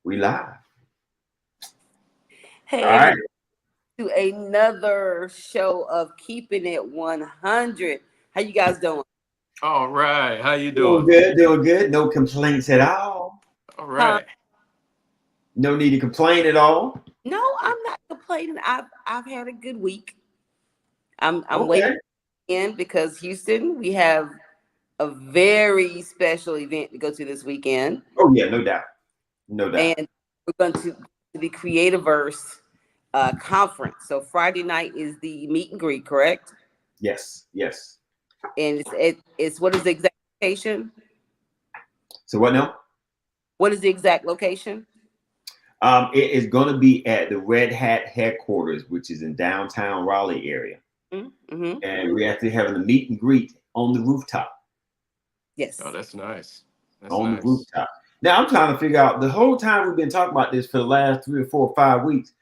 We live. Hey, All everybody, right. to another show of Keeping It 100. How you guys doing? All right. How you Doing doing? good, doing good. No complaints at all. All Huh? right. No need to complain at all. No, I'm not complaining. I've had a good week. I'm waiting Okay. in because Houston, we have a very special event to go to this weekend, Oh yeah, no doubt. No doubt. and we're going to the Creativerse conference. So Friday night is the meet and greet, correct? Yes, yes. And it's what is the exact location? So what now? What is the exact location? It is going to be at the Red Hat headquarters, which is in downtown Raleigh area, Mm-hmm. and we're actually having a meet and greet on the rooftop. Oh, Yes. that's nice. That's On the nice. rooftop. Now I'm trying to figure out the whole time we've been talking about this for the last 3 or 4 or 5 weeks.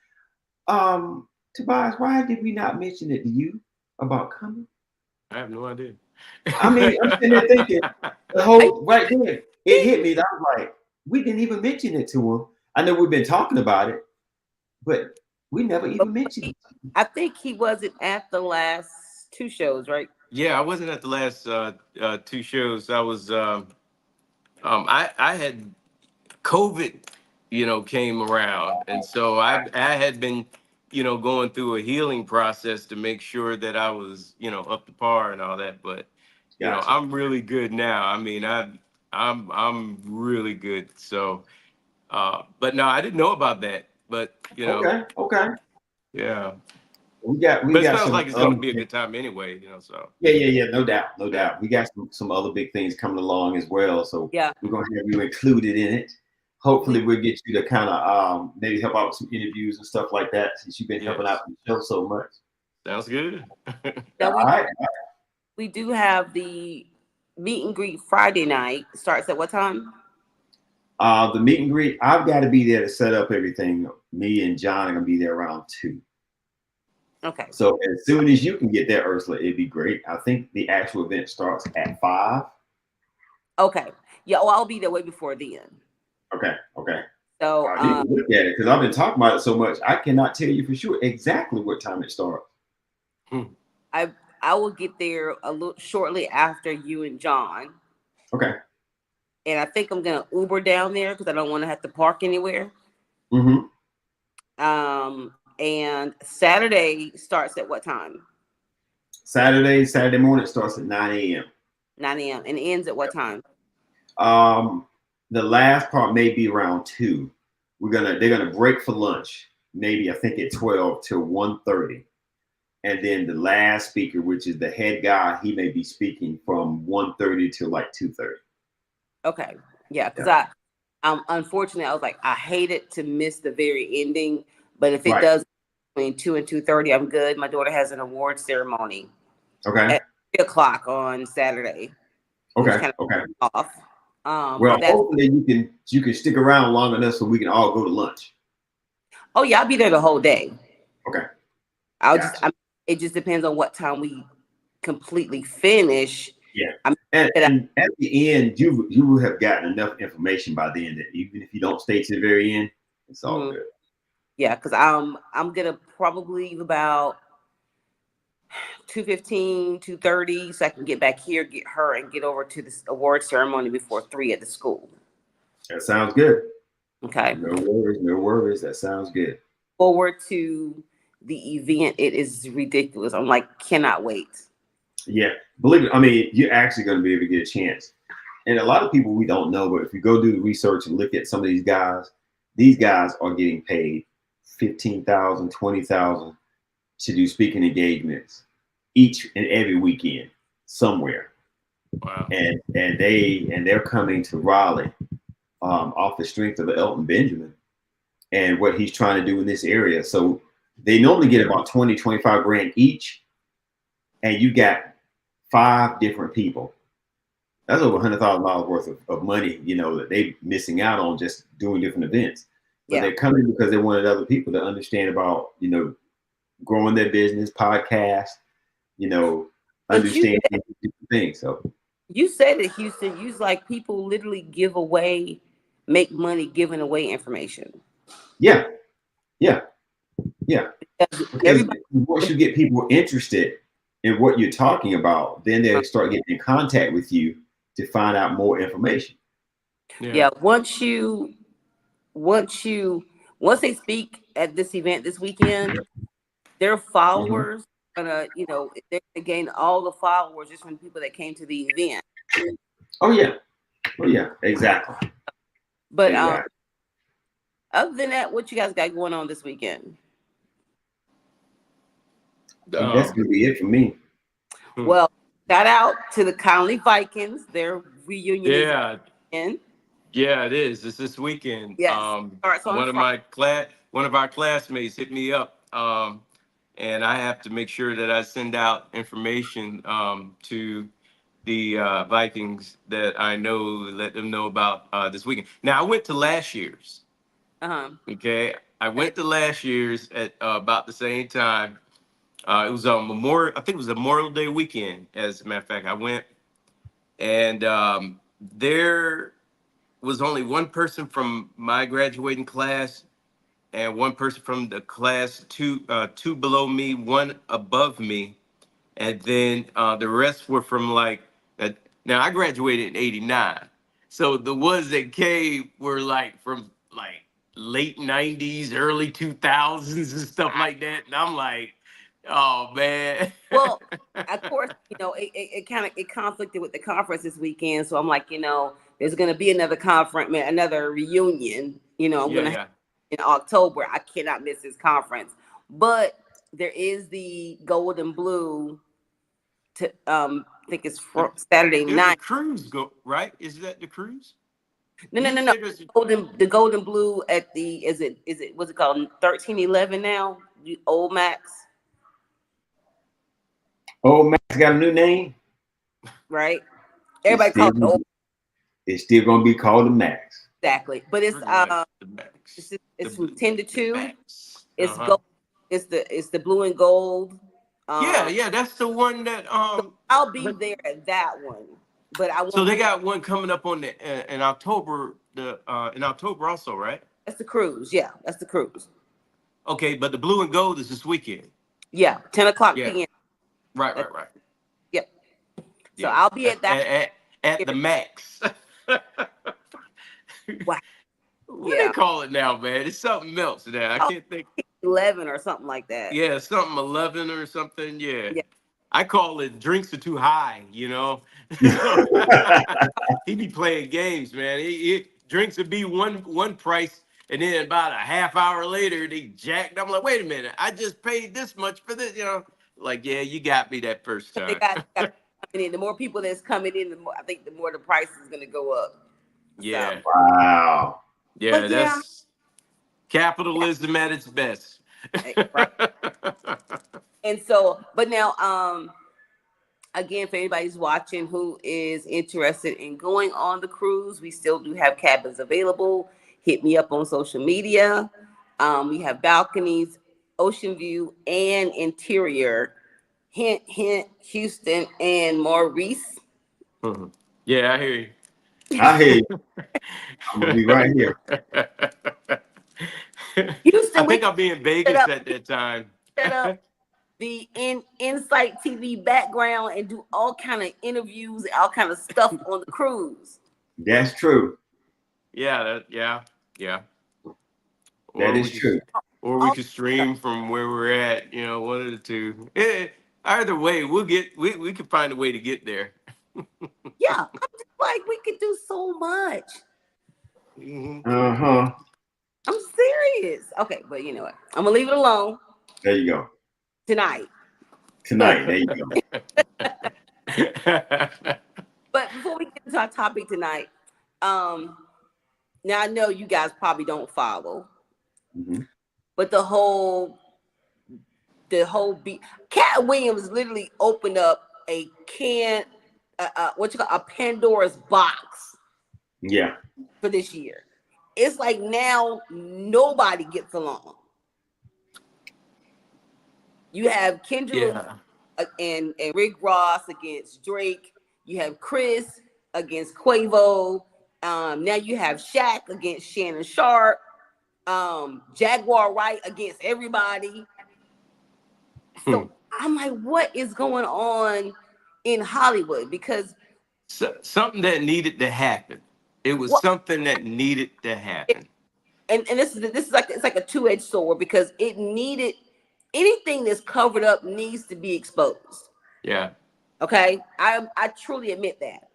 Tobias, why did we not mention it to you about coming? I have no idea. I mean, I'm sitting there thinking the I whole right then it hit me. That I was like, we didn't even mention it to him. I know we've been talking about it, but we never even mentioned it. I think he wasn't at the last two shows, right? Yeah, I wasn't at the last two shows. I was I had COVID, came around, and so I had been, going through a healing process to make sure that I was, up to par and all that. But Gotcha. I'm really good now. I mean, I'm really good. So, but no, I didn't know about that. But Okay, okay. yeah. We But it got sounds some like it's going other to be a good time anyway. So yeah, no doubt, no yeah. doubt. We got some other big things coming along as well. So Yeah. we're gonna have you included in it. We Hopefully we'll get you to kind of maybe help out with some interviews and stuff like that since you've been helping out Yes. the show so much. Sounds good. now All right. we do have the meet and greet Friday night. Starts at what time? The meet and greet, I've got to be there to set up everything. Me and John are gonna be there around 2. Okay. So as soon as you can get there, Ursula, it'd be great. I think the actual event starts at 5. Okay. Yeah, well, I'll be there way before then. Okay, okay. So I need to look at it because I've been talking about it so much. I cannot tell you for sure exactly what time it starts. I I will get there a little shortly after you and John. Okay. And I think I'm gonna Uber down there because I don't want to have to park anywhere. Mm-hmm. And Saturday starts at what time? Saturday morning starts at 9 a.m. 9 a.m. and ends at what time? Um, the last part may be around 2. They're gonna break for lunch, maybe I think at 12 till 1:30. And then the last speaker, which is the head guy, he may be speaking from 1:30 till like 2:30. Okay. Yeah, because Yeah. unfortunately I was like, I hated to miss the very ending, but if it Right. does between 2 and 2:30, I'm good. My daughter has an award ceremony Okay. at 3 o'clock on Saturday, which Okay. kind Okay. of off. Well, But that's hopefully you can stick around long enough so we can all go to lunch. oh yeah, I'll be there the whole day. Okay. I'll just Gotcha. it just depends on what time we completely finish. Yeah. I'm And at the end, you will have gotten enough information by then that even if you don't stay to the very end, it's all good. yeah, because I'm gonna probably leave about 2:15, 2:30, so I can get back here, get her, and get over to this award ceremony before 3 at the school. That sounds good. Okay. No worries, no worries. That sounds good. Forward to the event. It is ridiculous. I'm like, cannot wait. Yeah, believe it. I mean, you're actually going to be able to get a chance. And a lot of people we don't know, but if you go do the research and look at some of these guys are getting paid 15,000, 20,000 to do speaking engagements each and every weekend somewhere. Wow. And they're coming to Raleigh off the strength of Elton Benjamin and what he's trying to do in this area. So they normally get about 20, 25 grand each, and you got 5 different people. That's over $100,000 worth of money, that they missing out on just doing different events. But Yeah. they're coming because they wanted other people to understand about, growing their business, podcast, understanding different things. So You said it, Houston. You like people literally give away make money giving away information. Yeah, yeah, yeah. Because Because everybody, once you get people interested in what you're talking about, then they start getting in contact with you to find out more information. yeah, once they speak at this event this weekend, their followers gonna, they're gonna gain all the followers just from people that came to the event. Oh yeah, oh yeah, exactly, But exactly. other than that, what you guys got going on this weekend? That's gonna be it for me. Well, shout out to the Conley Vikings. Their reunion is Yeah, in. yeah, it is. It's this weekend. Yes, starts on One of our classmates hit me up, and I have to make sure that I send out information to the Vikings that I know, let them know about this weekend. Now, I went to last year's. Uh-huh. Okay, I went to last year's at about the same time. It was a Memorial. I think it was a Memorial Day weekend. As a matter of fact, I went, and there was only one person from my graduating class, and one person from the class two below me, one above me, and then the rest were from like. Now I graduated in '89, so the ones that came were like from like late '90s, early 2000s, and stuff like that. And I'm like, oh man. Well, of course, it kind of it conflicted with the conference this weekend. So I'm like, there's gonna be another conference, another reunion. I'm Yeah, gonna yeah. in October. I cannot miss this conference. But there is the gold and blue to I think it's Saturday There's a night. cruise go right. Is that the cruise? No, You no, no, no. said there's a- The golden blue at the what's it called? 1311 now? The old Max, Oh, Max got a new name. right? It's Everybody still, calls it old it's still gonna be called the Max. exactly. But it's pretty much the Max. it's from 10 to The 2. Max. It's gold, it's the blue and gold. Yeah, yeah, that's the one that So I'll be there at that one. But I So won't they be got one coming up on the in October. In October also, right? that's the cruise. Yeah, that's the cruise. Okay, but the blue and gold is this weekend. Yeah, 10 o'clock Yeah, p.m. right, right, right. Yep. So Yeah, I'll be at that. at the Max. Wow. What Yeah. they call it now, man? It's something else now. I Oh, can't think. 11 or something like that. Yeah, something 11 or something. Yeah. Yeah. I call it drinks are too high, He be playing games, man. Drinks would be one price, and then about a half hour later, they jacked. I'm like, wait a minute, I just paid this much for this. Like, yeah, you got me that first They time. got coming in. The more people that's coming in, I think the more the price is gonna go up. Yeah, Wow. yeah, But that's capitalism at its best. right. And so, but now, again, for anybody who's watching who is interested in going on the cruise, we still do have cabins available. Hit me up on social media. We have balconies, ocean view, and interior. Hint, hint, Houston and Maurice. Mhm. Yeah, I hear you. I hear you. I'm gonna be right here. Houston, I think I'll be in Vegas up. at that time. Set up the Insight TV background and do all kind of interviews, all kind of stuff on the cruise. That's true. Yeah, yeah. That is true. Or we could stream from where we're at, one of the two. Either way, we could find a way to get there. Yeah, I'm just like we could do so much. Uh-huh. I'm serious. Okay, but you know what? I'm gonna leave it alone There you go. tonight. Tonight, there you go. But before we get into our topic tonight, now I know you guys probably don't follow, but the whole Cat Williams literally opened up a a Pandora's box. Yeah. For this year. It's like now nobody gets along. You have Kendrick and Rick Ross against Drake. You have Chris against Quavo. Now you have Shaq against Shannon Sharp. Jaguar Wright against everybody. So I'm like, what is going on in Hollywood? Because something that needed to happen. It was something that needed to happen. And this is like, it's like a two-edged sword, because it needed, anything that's covered up needs to be exposed. Yeah. Okay. I truly admit that.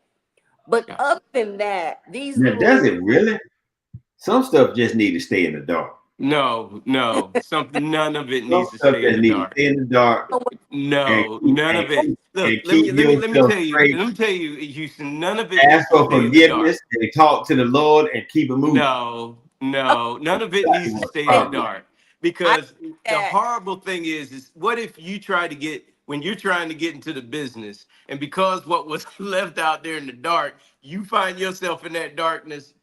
But other than that, these now, does it really? Some stuff just need to stay in the dark. No, something. None of it Some needs to stuff stay in the dark. Stay in the dark. No, none of it. Look, let me tell you, Houston. None of it ask needs to for stay in the dark. forgiveness and talk to the Lord and keep it moving. No, none of it needs to stay in the dark. Because the horrible thing is what if you try to get, when you're trying to get into the business, and because what was left out there in the dark, you find yourself in that darkness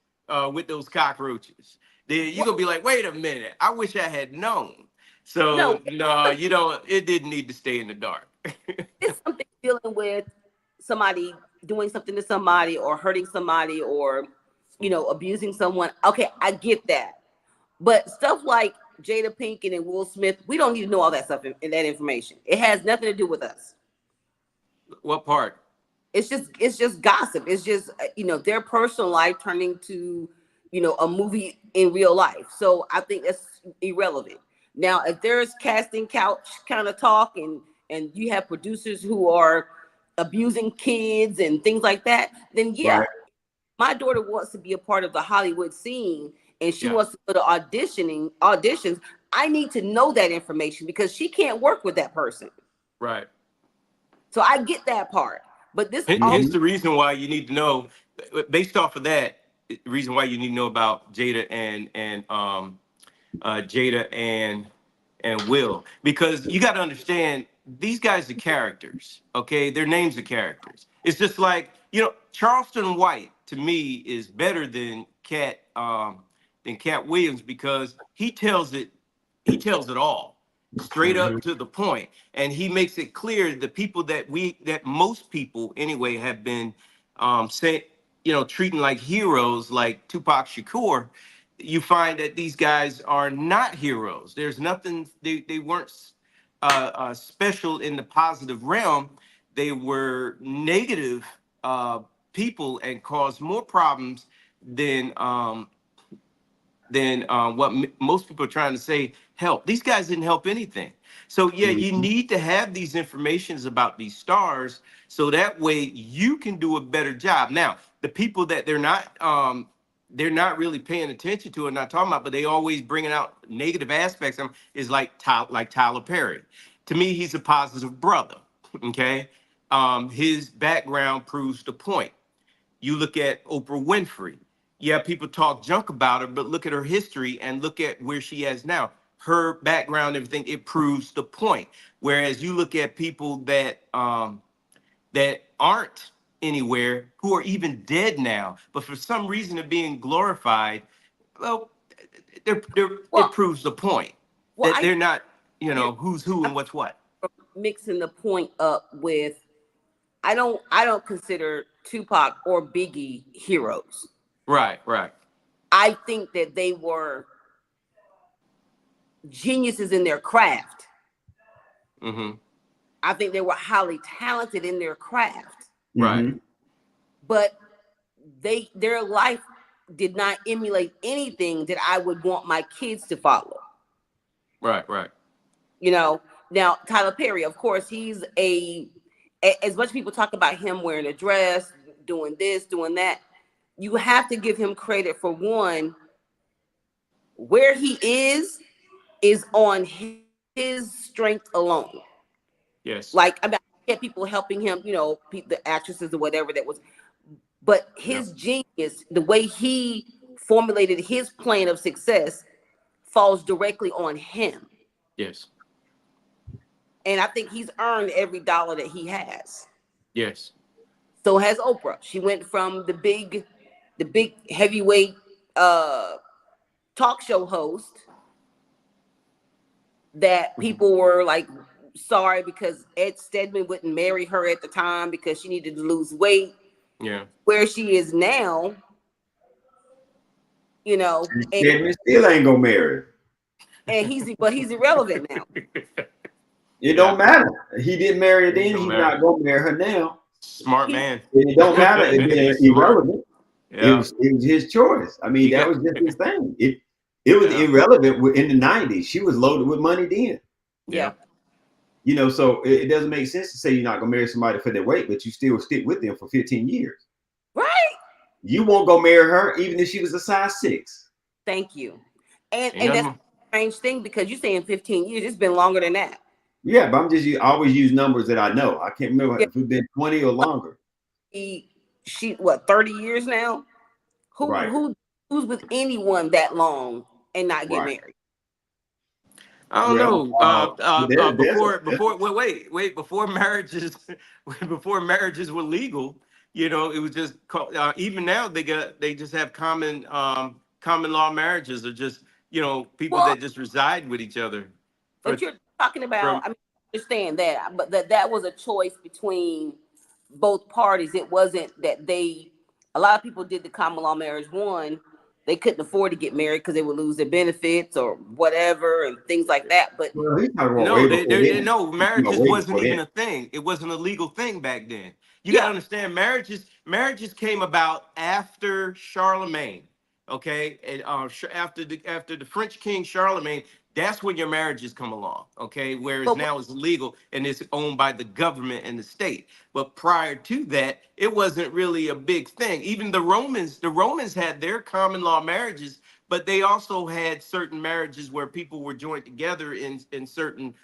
with those cockroaches. Then you're gonna be like, wait a minute, I wish I had known. So no, you don't. It didn't need to stay in the dark. It's something dealing with somebody doing something to somebody, or hurting somebody, or abusing someone. Okay, I get that. But stuff like Jada Pinkett and Will Smith, we don't need to know all that stuff and that information. It has nothing to do with us. What part? It's just gossip. It's just their personal life turning to a movie in real life. So I think that's irrelevant. Now, if there's casting couch kind of talk, and you have producers who are abusing kids and things like that, then right. My daughter wants to be a part of the Hollywood scene, and she wants to go to auditions. I need to know that information, because she can't work with that person. Right. So I get that part. But here's the reason why you need to know, based off of that, the reason why you need to know about Jada and Will, because you got to understand, these guys are characters. Okay, their names are characters. It's just like, Charleston White to me is better than Cat Williams, because he tells it all straight up to the point, and he makes it clear the people that most people anyway have been treating like heroes, like Tupac Shakur. You find that these guys are not heroes. There's nothing, they weren't special in the positive realm. They were negative people, and caused more problems than what most people are trying to say help. These guys didn't help anything. So you need to have these informations about these stars, so that way you can do a better job. Now, the people that they're not really paying attention to and not talking about, but they always bringing out negative aspects of them, is like Tyler Perry. To me, he's a positive brother. Okay, his background proves the point. You look at Oprah Winfrey. Yeah, people talk junk about her, but look at her history and look at where she is now. Her background, everything, it proves the point. Whereas you look at people that aren't anywhere, who are even dead now, but for some reason are being glorified. Well, it proves the point that they're not, who's who and what's what. Mixing the point up with, I don't consider Tupac or Biggie heroes. Right. I think that they were geniuses in their craft. I think they were highly talented in their craft. Right. But their life did not emulate anything that I would want my kids to follow. Right. Now Tyler Perry, of course, he's as much people talk about him wearing a dress, doing this, doing that, you have to give him credit for, one, where he is on his strength alone. Yes. Like, I get people helping him, the actresses or whatever that was, but his genius, the way he formulated his plan of success, falls directly on him. Yes. And I think he's earned every dollar that he has. Yes. So has Oprah. She went from the big heavyweight talk show host that people were like sorry because Ed Stedman wouldn't marry her at the time because she needed to lose weight. Yeah. Where she is now, you know, Stedman still ain't gonna marry her. and he's irrelevant now. It don't matter. He didn't marry her then. don't He's matter. not gonna marry her now. Smart He- man. It don't matter. It's He's smart. irrelevant. It Yeah. was his choice. I mean, He that got- was just his thing. It was Yeah. irrelevant in the 90s. She was loaded with money then. Yeah. You know, so it doesn't make sense to say you're not gonna marry somebody for their weight, but you still stick with them for 15 years. Right. You won't go marry her even if she was a size 6. Thank you. And Ain't that's nothing- a strange thing because you're saying 15 years. It's been longer than that. Yeah, but I always use numbers that I know. I can't remember Yeah. if it's been 20 or longer. She what 30 years now? Right. Who's with anyone that long and not get Right. married? I don't Well, know. there's Before marriages, before marriages were legal, you know, it was just even now they just have common law marriages, or just, you know, people Well, that just reside with each other. But you're talking about, from- I mean, I understand that, but that was a choice between both parties. It wasn't that a lot of people did the common law marriage. One, they couldn't afford to get married because they would lose their benefits or whatever and things like that. But Well, he's talking about No, way they, before they, then. no, marriages way wasn't before even then. a thing. It wasn't a legal thing back then. You Yeah. gotta understand, marriages came about after Charlemagne. Okay, and after the French king Charlemagne, that's when your marriages come along. Okay, whereas But- now it's legal and it's owned by the government and the state. But prior to that, it wasn't really a big thing. Even the Romans had their common law marriages, but they also had certain marriages where people were joined together in certain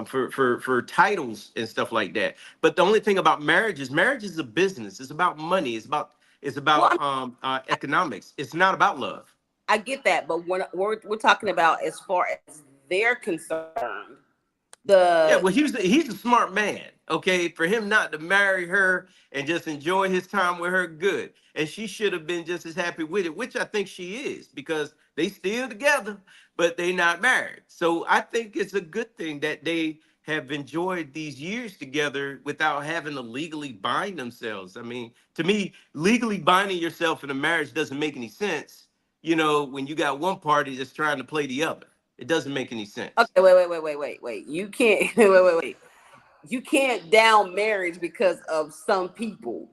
for titles and stuff like that. But the only thing about marriage is a business. It's about money. It's about economics. It's not about love. I get that. But when we're talking about as far as they're concerned, Yeah, well, he's a smart man. Okay, for him not to marry her and just enjoy his time with her, good. And she should have been just as happy with it, which I think she is, because they still together, but they not married. So I think it's a good thing that they have enjoyed these years together without having to legally bind themselves. I mean, to me, legally binding yourself in a marriage doesn't make any sense. You know, when you got one party that's trying to play the other, it doesn't make any sense. okay, wait. You can't wait. You can't down marriage because of some people.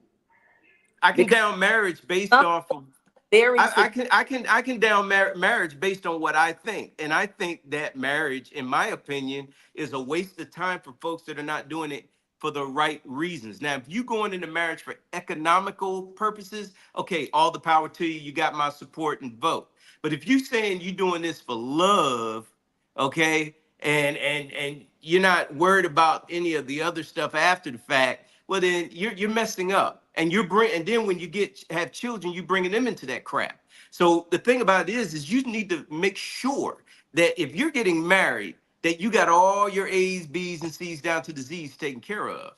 I can down marriage based Some off of very I can down marriage based on what I think. And I think that marriage, in my opinion, is a waste of time for folks that are not doing it for the right reasons. Now, if you going into marriage for economical purposes, okay, all the power to you. You got my support and vote. But if you saying you doing this for love, okay, and you're not worried about any of the other stuff after the fact, well then you're messing up. And and then when you have children, you bringing them into that crap. So the thing about it is you need to make sure that if you're getting married, that you got all your A's, B's, and C's down to the Z's taken care of.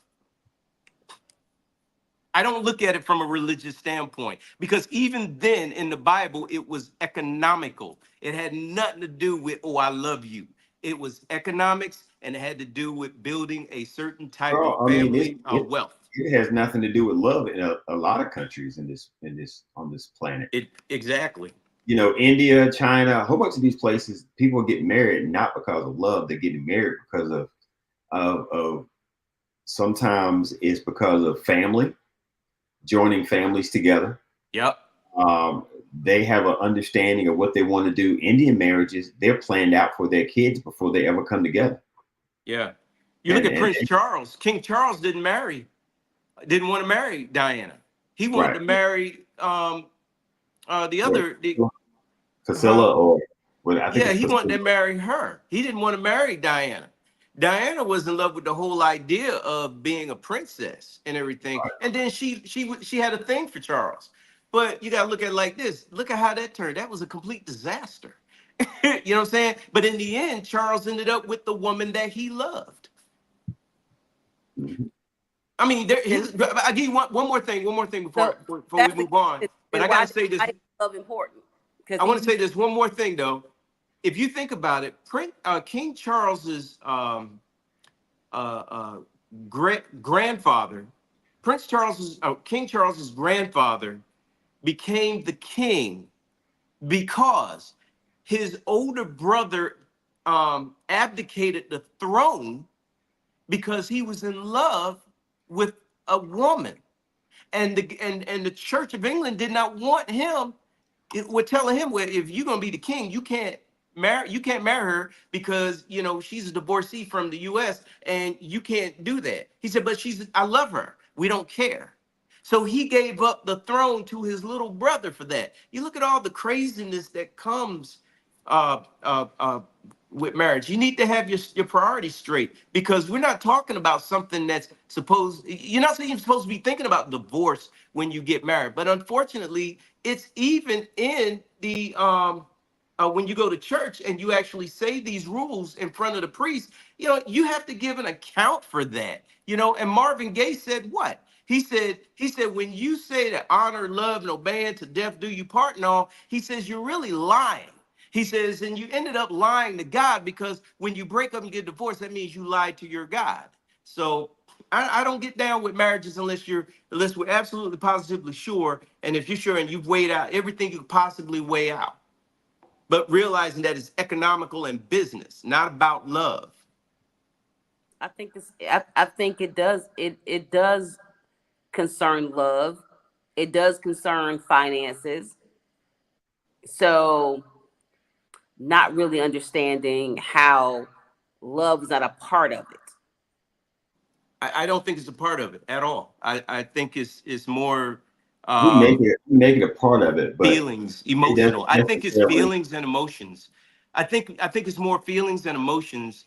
I don't look at it from a religious standpoint, because even then in the Bible, it was economical. It had nothing to do with, oh, I love you. It was economics, and it had to do with building a certain type Well, of I mean, family wealth. it has nothing to do with love in a lot of countries on this planet. Exactly. You know, India, China, a whole bunch of these places, people get married not because of love. They're getting married because of sometimes it's because of family, joining families together. Yep. They have an understanding of what they want to do. Indian marriages, they're planned out for their kids before they ever come together. Yeah. You look at Prince Charles. King Charles didn't want to marry Diana. He wanted to marry the other. Priscilla, or well, I think he wanted to marry her. He didn't want to marry Diana. Diana was in love with the whole idea of being a princess and everything. Right. And then she had a thing for Charles. But you gotta look at it like this. Look at how that turned. That was a complete disaster. You know what I'm saying? But in the end, Charles ended up with the woman that he loved. I mean, I'll give you one more thing before we move on. But I gotta say this. Love important. I want to say this one more thing though. If you think about it, King Charles's grandfather, King Charles's grandfather, became the king because his older brother abdicated the throne because he was in love with a woman, and the Church of England did not want him. We're telling him, well, if you're gonna be the king, you can't marry her because she's a divorcee from the U.S. and you can't do that. He said, but I love her. We don't care. So he gave up the throne to his little brother for that. You look at all the craziness that comes uh, uh, uh, with marriage. You need to have your priorities straight, because we're not talking about something that's you're not saying you're supposed to be thinking about divorce when you get married. But unfortunately, it's even in the when you go to church and you actually say these rules in front of the priest, you have to give an account for that. And Marvin Gaye said what? He said, when you say that honor, love, and obey to death do you part and all, he says, you're really lying. He says, and you ended up lying to God, because when you break up and get divorced, that means you lied to your God. So I don't get down with marriages unless we're absolutely positively sure. And if you're sure and you've weighed out everything you could possibly weigh out, but realizing that it's economical and business, not about love. I think it does concern love. It does concern finances. So not really understanding how love is not a part of it. I don't think it's a part of it at all. I think it's more we make it a part of it, but feelings, emotional. I think it's feelings and emotions. I think it's more feelings and emotions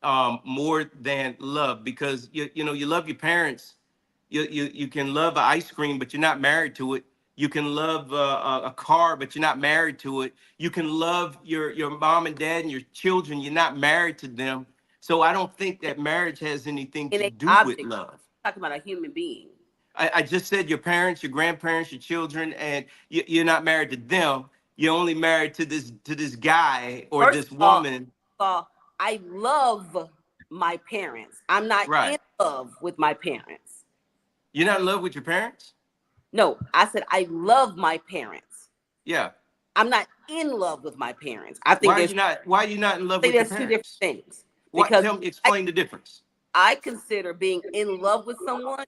more than love, because you love your parents. You can love ice cream, but you're not married to it. You can love a car, but you're not married to it. You can love your mom and dad and your children. You're not married to them. So I don't think that marriage has anything to do with love. Talking about a human being. I just said your parents, your grandparents, your children, and you're not married to them. You're only married to this guy or this woman. I love my parents. I'm not in love with my parents. You're not in love with your parents? No, I said I love my parents. Yeah. I'm not in love with my parents. I think why are you not in love with your parents? There's two different things. Explain the difference. I consider being in love with someone,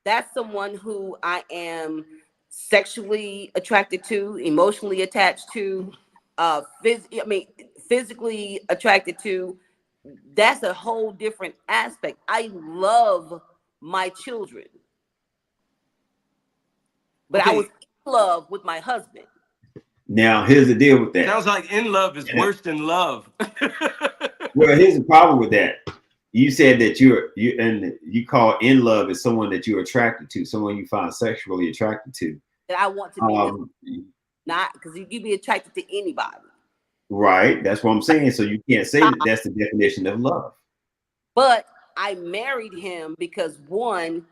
that's someone who I am sexually attracted to, emotionally attached to, physically attracted to. That's a whole different aspect. I love my children, but I was in love with my husband. Now, here's the deal with that. Sounds like in love is worse than love. Well, here's the problem with that. You said that you call in love is someone that you're attracted to, someone you find sexually attracted to. That I want to be not because you can be attracted to anybody. Right. That's what I'm saying. So you can't say that that's the definition of love. But I married him because, one,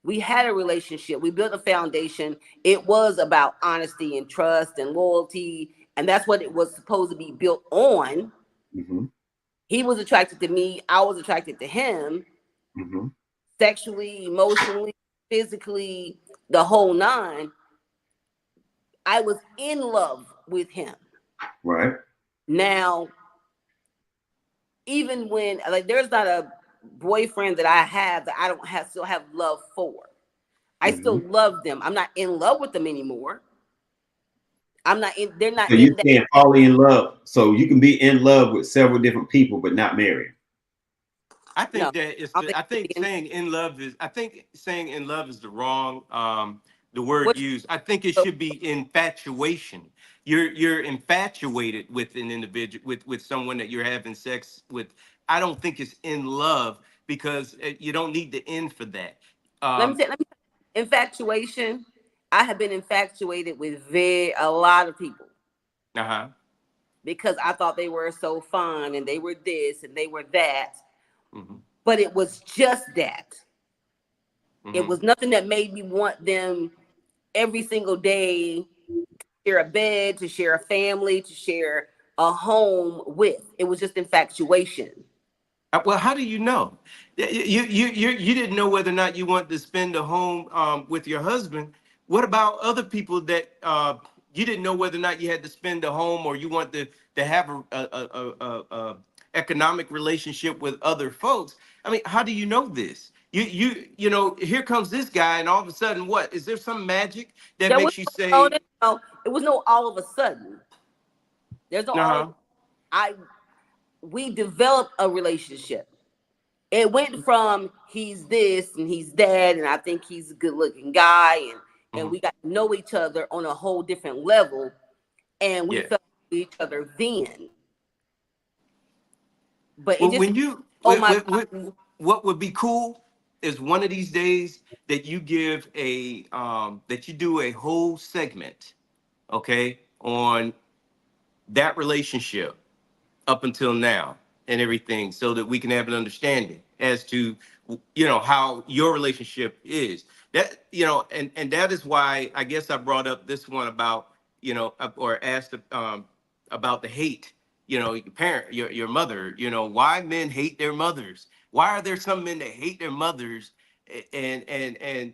we had a relationship. We built a foundation. It was about honesty and trust and loyalty. And that's what it was supposed to be built on. Mm-hmm. He was attracted to me. I was attracted to him. Mm-hmm. Sexually, emotionally, physically, the whole nine. I was in love with him. Right. Now, even when, there's not a boyfriend that I have that I don't still have love for. I still love them. I'm not in love with them anymore. They're not. So you can't fall in love. So you can be in love with several different people, but not married. I think saying in love is the wrong the word used. I think it should be infatuation. You're infatuated with an individual, with someone that you're having sex with. I don't think it's in love, because you don't need the end for that. Let me infatuation. I have been infatuated with a lot of people. Because I thought they were so fun and they were this and they were that. Mm-hmm. But it was just that. Mm-hmm. It was nothing that made me want them every single day to share a bed, to share a family, to share a home with. It was just infatuation. Well, how do you know? You didn't know whether or not you wanted to spend a home with your husband. What about other people that you didn't know whether or not you had to spend a home or you want to have a economic relationship with other folks. I mean, how do you know this? You know, here comes this guy, and all of a sudden, what is there some magic that There was makes you no, say, no, it was no all of a sudden. There's no uh-huh, we developed a relationship. It went from he's this and he's that, and I think he's a good looking guy, and mhm, we got to know each other on a whole different level, and we yeah. felt each other then. But it Well, just, when you, oh my God, what would be cool is one of these days that you give a, that you do a whole segment, okay, on that relationship up until now and everything, so that we can have an understanding as to, you know, how your relationship is. That, you know, and that is why I guess I brought up this one about, you know, or asked about the hate, you know, your parent, your mother, you know, why men hate their mothers. Why are there some men that hate their mothers? And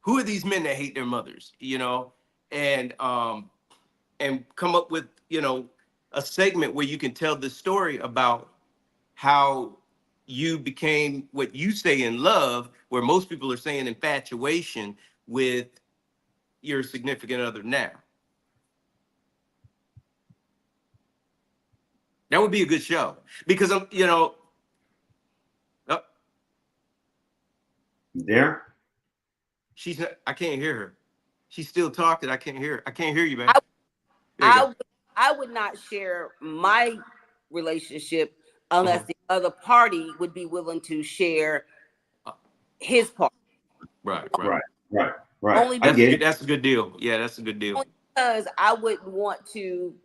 who are these men that hate their mothers, you know? And come up with, you know, a segment where you can tell the story about how you became what you say in love, where most people are saying infatuation with your significant other now. That would be a good show because I'm, you know, uh, There. she's not, I can't hear her. She's still talking. I can't hear her. I can't hear you, man. I, There you I, go. would- I would not share my relationship unless the other party would be willing to share his part. Right, right. Right. Right. Right. Only I That's because, a get good. it. That's a good deal. Yeah, that's a good deal. only because I wouldn't want to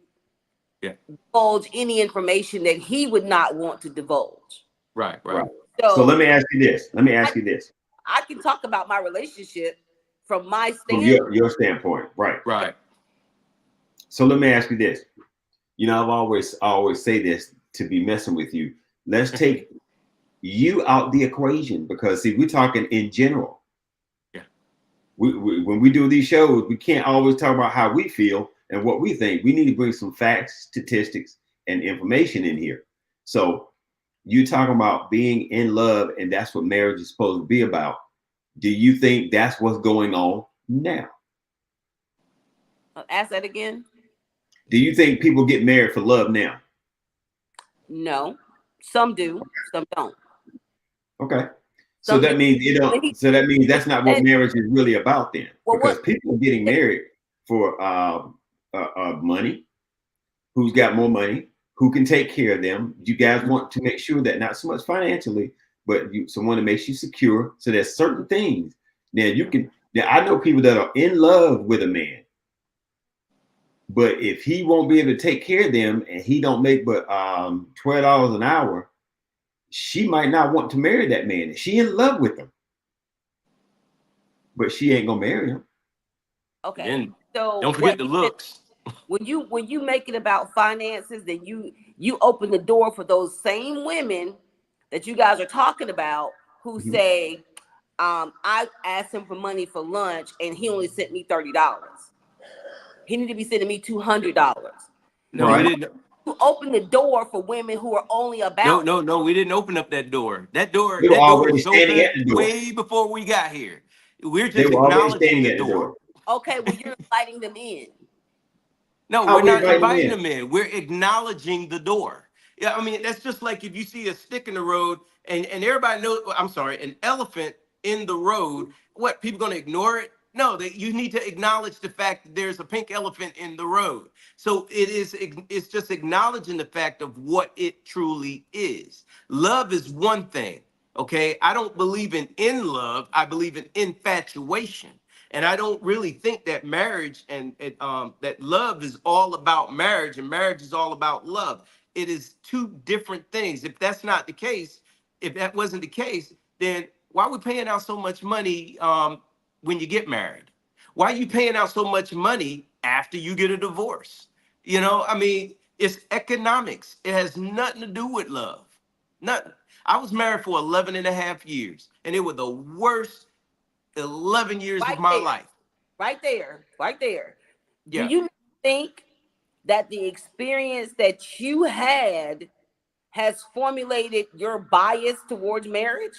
Yeah. divulge any information that he would not want to divulge. Right, Right. right. So let So me ask you this. Let me ask you this. I can talk about my relationship from my From stand. your standpoint, right? Right. So let me ask you this. You know, I always say this to be messing with you. Let's take you out the equation because see, we're talking in general. Yeah. We when we do these shows, we can't always talk about how we feel and what we think. We need to bring some facts, statistics, and information in here. So you talking about being in love, and that's what marriage is supposed to be about. Do you think that's what's going on now? Ask that again. Do you think people get married for love now? No, some do, some don't. Okay. So Some that do. means you don't. So that means that's not what And, marriage is really about then, well, because what? people are getting married for money. Who's got more money? Who can take care of them? You guys want to make sure that not so much financially, but someone that makes you secure. So there's certain things. Now you can. Now I know people that are in love with a man, but if he won't be able to take care of them and he don't make but $12 an hour, she might not want to marry that man. She in love with him, but she ain't gonna marry him. Okay. And So don't forget the looks. when you make it about finances, then you open the door for those same women that you guys are talking about who say, I asked him for money for lunch and he only sent me $30. He need to be sending me $200. No, Right. we didn't. You open the door for women who are only about No, we didn't open up that door. That They were door already was standing at open the door. way before we got here. We're They just were already acknowledging standing the at the door. door. Okay, well, you're inviting them in. No, How we're we not inviting them inviting in? them in. We're acknowledging the door. Yeah, I mean, that's just like if you see a stick in the road and everybody knows, I'm sorry, an elephant in the road, what, people gonna ignore it? No, you need to acknowledge the fact that there's a pink elephant in the road. So it's just acknowledging the fact of what it truly is. Love is one thing, okay? I don't believe in love. I believe in infatuation. And I don't really think that marriage and that love is all about marriage and marriage is all about love. It is two different things. If that's not the case, if that wasn't the case, then why are we paying out so much money when you get married? Why are you paying out so much money after you get a divorce? You know, I mean, it's economics. It has nothing to do with love. Nothing. I was married for 11 and a half years, and it was the worst 11 years of Right my there, life. right there, right there. Do Yeah. you know think that the experience that you had has formulated your bias towards marriage?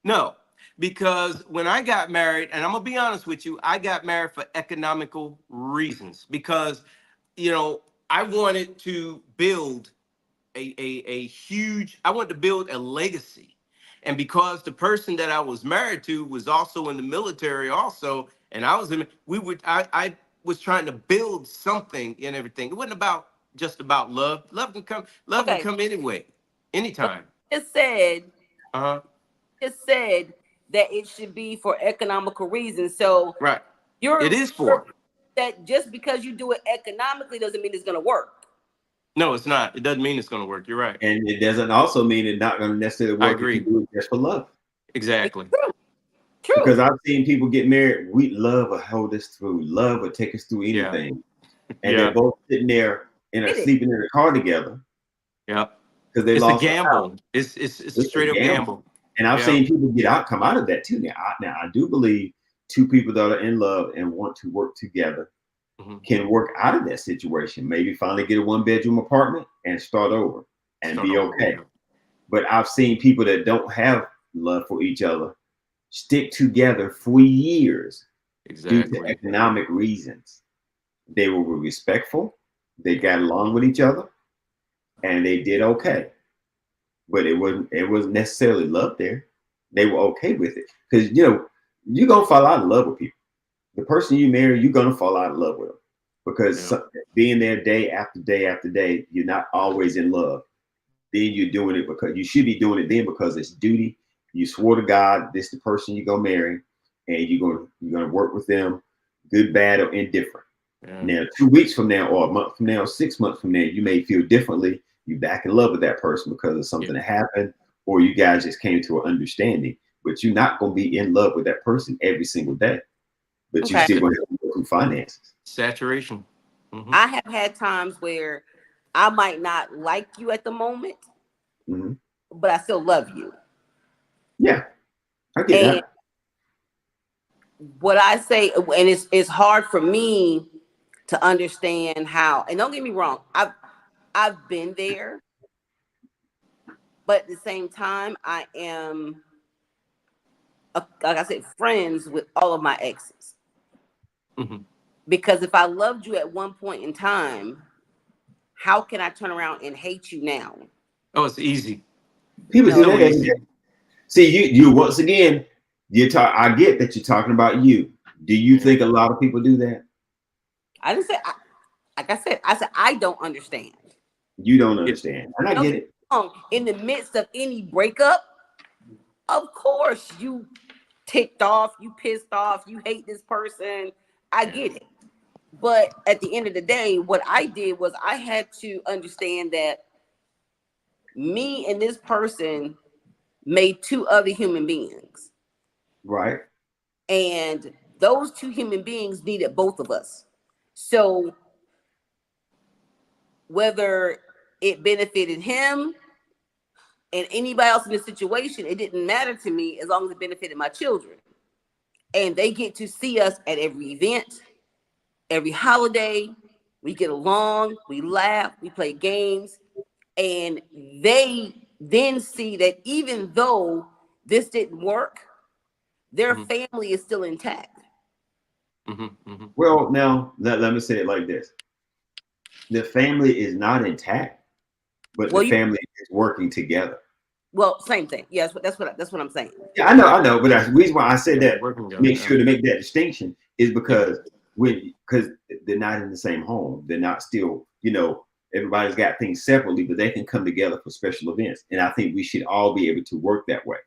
No, because when I got married, and I'm gonna be honest with you, I got married for economical reasons because, you know, I wanted to build a huge, I wanted to build a legacy. And because the person that I was married to was also in the military also, and I was in, I was trying to build something and everything. It wasn't about just about love. Love can Okay, come anyway, but anytime. you Uh-huh. just said that it should be for economical reasons. So Right. It you're is for. that just because you do it economically doesn't mean it's going to work. No, it's not. It doesn't mean it's gonna work. You're right. And it doesn't also mean it's not going to necessarily I work if you agree. do it just for love. Exactly. Because True. I've seen people get married. We love will hold us through, love will take us through Yeah. anything. And Yeah. they're both sitting there and are Get it. sleeping in the car together Yeah. because they It's a lost the house. gamble. It's a It's a straight up gamble. gamble. And I've Yeah. seen people come out of that too. Now I do believe two people that are in love and want to work together Mhm. can work out of that situation. Maybe finally get a 1-bedroom apartment and start over and Start be over. okay. But I've seen people that don't have love for each other stick together for years due to Exactly. economic reasons. They were respectful, they got along with each other, and they did okay. But it wasn't necessarily love there. They were okay with it. Because you're gonna fall out of love with people. The person you marry, you're gonna fall out of love with them. Because Yeah. being there day after day after day, you're not always in love. Then you're doing it because you should be doing it then because it's duty. You swore to God, this is the person you're gonna marry, and you're gonna work with them, good, bad, or indifferent. Yeah. Now, 2 weeks from now, or a month from now, 6 months from now, you may feel differently. You back in love with that person because of something Yeah. that happened, or you guys just came to an understanding. But you're not gonna be in love with that person every single day. But you Okay. still gonna have to go through finances. Saturation. Mhm. I have had times where I might not like you at the moment, Mhm. but I still love you. Yeah, I get And that. what I say, and it's hard for me to understand how. And don't get me wrong, I've been there, but at the same time, I am, like I said, friends with all of my exes. Mhm. Because if I loved you at one point in time, how can I turn around and hate you now? Oh, it's easy. People It's No, do so that every day. easy. See, you once again, I get that you're talking about you. Do you think a lot of people do that? I didn't say. Like I said I don't understand. You don't Yeah. understand, and I Don't get get it. me wrong. In the midst of any breakup, of course you ticked off, you pissed off, you hate this person. I Yeah. get it. But at the end of the day, what I did was I had to understand that me and this person made two other human beings. Right. And those two human beings needed both of us. So whether it benefited him and anybody else in the situation, it didn't matter to me as long as it benefited my children. And they get to see us at every event, every holiday. We get along, we laugh, we play games, and they then see that even though this didn't work, their Mhm. family is still intact. Mhm. Mhm. Well, now let me say it like this: the family is not intact, but the Well, family is working together. same thing. Yes, that's what I'm saying. Yeah, I know, but the reason why I said Yeah. that, Working together. make Yeah. sure to make that distinction, is Yeah. because they're not in the same home. They're not still, everybody's got things separately, but they can come together for special events. And I think we should all be able to work that way.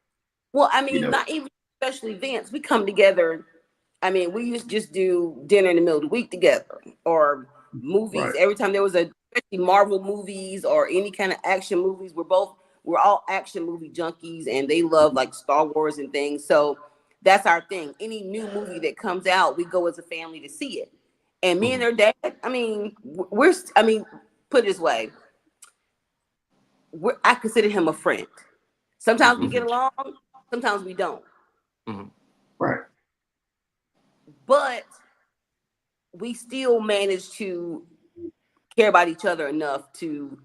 Well, I You mean, know, not even special events. We come together. I mean, we used to just do dinner in the middle of the week together, or movies. right. Every time there was especially Marvel movies or any kind of action movies, we're all action movie junkies, and they love like Star Wars and things. So that's our thing. Any new movie that comes out, we go as a family to see it. And me and Mhm. their dad, I mean, put it this way, I consider him a friend. Sometimes we Mhm. get Mhm. along, sometimes we don't. Mhm. Right. But we still manage to care about each other enough to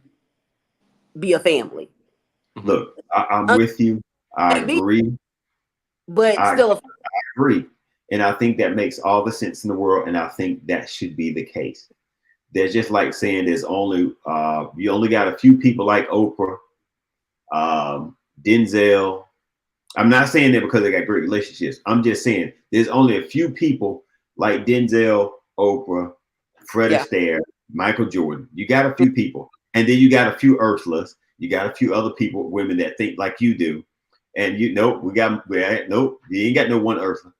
be a family. Look, I'm with you. I agree. But I still, agree. And I think that makes all the sense in the world. And I think that should be the case. There's just like saying there's only, you only got a few people like Oprah, Denzel. I'm not saying that because they got great relationships. I'm just saying there's only a few people like Denzel, Oprah, Fred Astaire, Michael Jordan. You got a few people. And then you got a few Ursulas. You got a few other people, women that think like you do. And you nope, nope, you ain't got no one Ursula.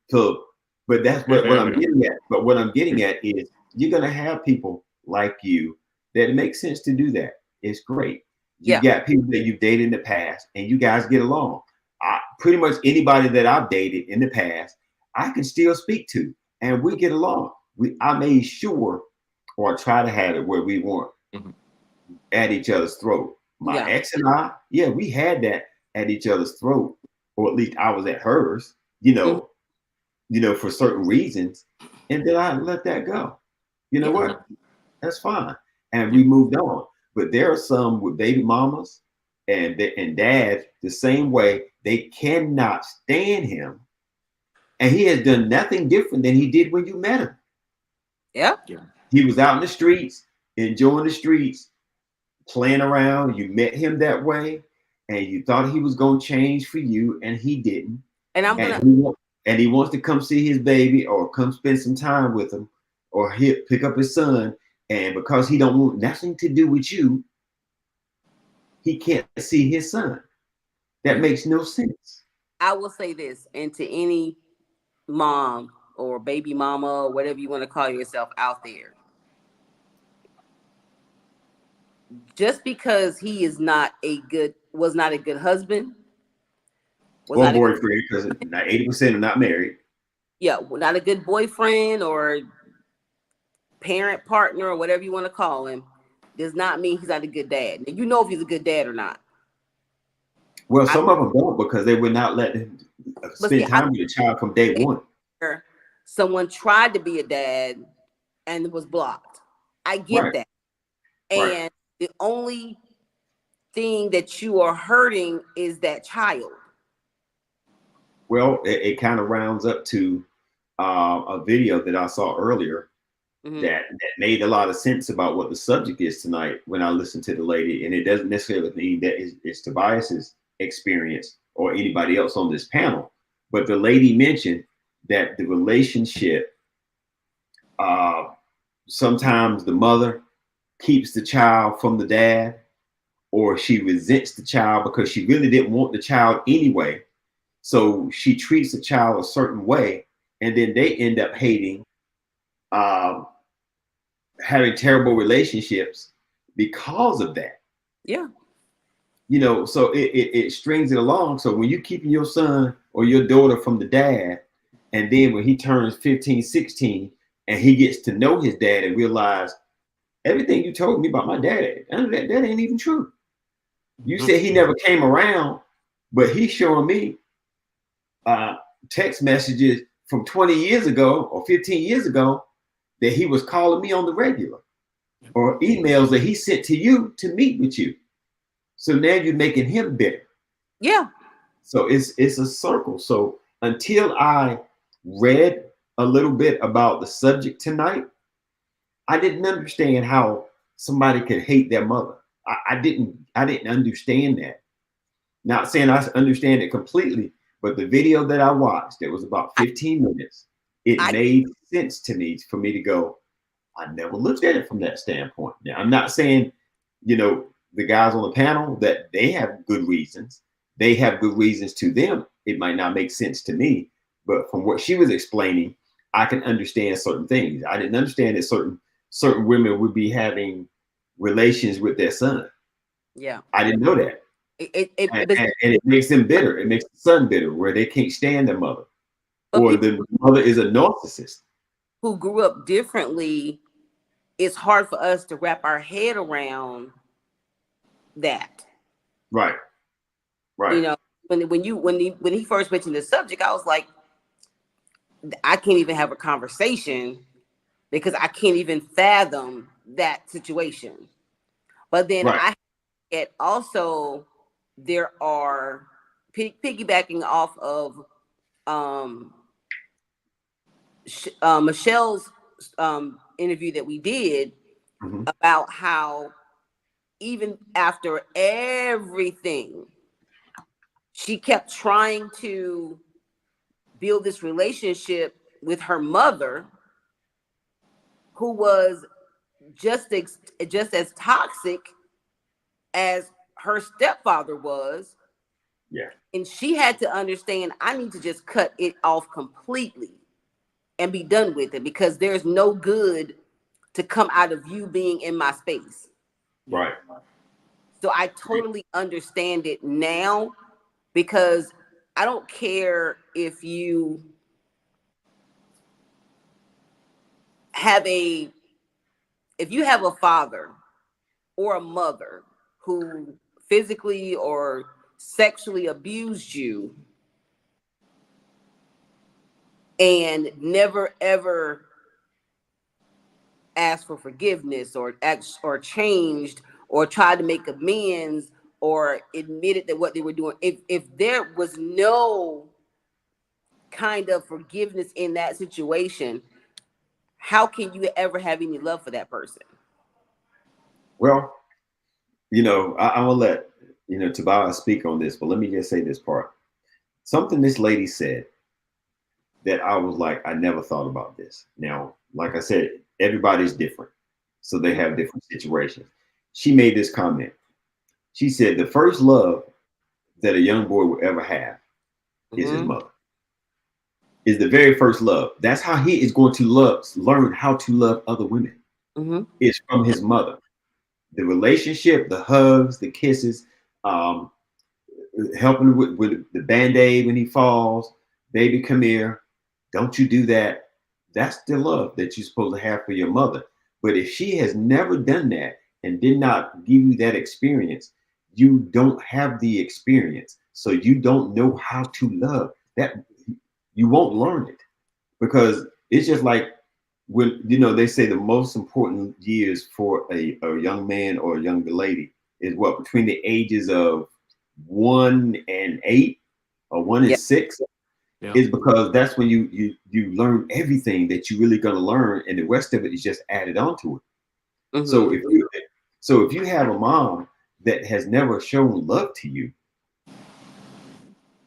So, but that's what I'm getting at. But what I'm getting at is you're gonna have people like you that it makes sense to do that. It's great. You got people that you've dated in the past and you guys get along. Pretty much anybody that I've dated in the past, I can still speak to and we get along. I made sure or try to have it where we weren't at each other's throat. My ex and I, we had that at each other's throat, or at least I was at hers, you know, for certain reasons. And then I let that go. You know what? That's fine. And we moved on. But there are some with baby mamas and dads the same way. They cannot stand him. And he has done nothing different than he did when you met him. Yeah. He was out in the streets, enjoying the streets, playing around. You met him that way. And you thought he was going to change for you, and he didn't. And he wants to come see his baby or come spend some time with him or pick up his son. And because he don't want nothing to do with you, he can't see his son. That makes no sense. I will say this, and to any mom or baby mama or whatever you want to call yourself out there, just because he is was not a good husband, or boyfriend, because 80% are not married. Yeah, not a good boyfriend or parent, partner, or whatever you want to call him, does not mean he's not a good dad. And you know if he's a good dad or not. Well, some of them don't because they would not let him spend time with the child from day one. Someone tried to be a dad and was blocked. I get that. And the only thing that you are hurting is that child. Well, it kind of rounds up to a video that I saw earlier that made a lot of sense about what the subject is tonight when I listened to the lady. And it doesn't necessarily mean that it's Tobias's experience or anybody else on this panel. But the lady mentioned that the relationship, sometimes the mother keeps the child from the dad, or she resents the child because she really didn't want the child anyway. So she treats the child a certain way, and then they end up hating, having terrible relationships because of that. Yeah. You know, so it strings it along. So when you're keeping your son or your daughter from the dad, and then when he turns 15, 16, and he gets to know his dad and realize everything you told me about my dad, that ain't even true. You said he never came around, but he's showing me text messages from 20 years ago or 15 years ago that he was calling me on the regular, or emails that he sent to you to meet with you. So now you're making him bitter. Yeah. So it's a circle. So until I read a little bit about the subject tonight, I didn't understand how somebody could hate their mother. I didn't understand that. Not saying I understand it completely, but the video that I watched, it was about 15 minutes. It made sense to me for me to go, I never looked at it from that standpoint. Now, I'm not saying, you know, the guys on the panel that they have good reasons. They have good reasons to them. It might not make sense to me, but from what she was explaining, I can understand certain things. I didn't understand that certain women would be having relations with their son. Yeah. I didn't know that. And it makes them bitter. It makes the son bitter where they can't stand their mother. Or the mother is a narcissist. Who grew up differently, it's hard for us to wrap our head around that. Right. You know, when he first mentioned the subject, I was like, I can't even have a conversation because I can't even fathom that situation. But then Right. I get also there are piggybacking off of um, Michelle's interview that we did Mhm. about how even after everything, she kept trying to build this relationship with her mother, who was just as toxic as her stepfather was. Yeah. And she had to understand, I need to just cut it off completely and be done with it, because there's no good to come out of you being in my space. Right. So I totally understand it now, because I don't care if you have a father or a mother who physically or sexually abused you and never ever asked for forgiveness or changed or tried to make amends or admitted that what they were doing, if there was no kind of forgiveness in that situation, how can you ever have any love for that person? Well, I'm gonna let Tobias speak on this, but let me just say this part. Something this lady said that I was like, I never thought about this. Now, like I said, everybody's different, so they have different situations. She made this comment. She said the first love that a young boy will ever have is his Mm-hmm. mother. Is the very first love. That's how he is going to learn how to love other women. Mm-hmm. It's from his mother. The relationship, the hugs, the kisses, um, helping with the band-aid when he falls, baby, come here, don't you do that. That's the love that you're supposed to have for your mother. But if she has never done that and did not give you that experience, you don't have the experience. So you don't know how to love. That you won't learn it, because it's just like when they say the most important years for a young man or a young lady is what, between the ages of 1 and 8 or one and Yeah. 6, Yeah. is because that's when you learn everything that you're really going to learn, and the rest of it is just added onto it. So Mm-hmm. if you have a mom that has never shown love to you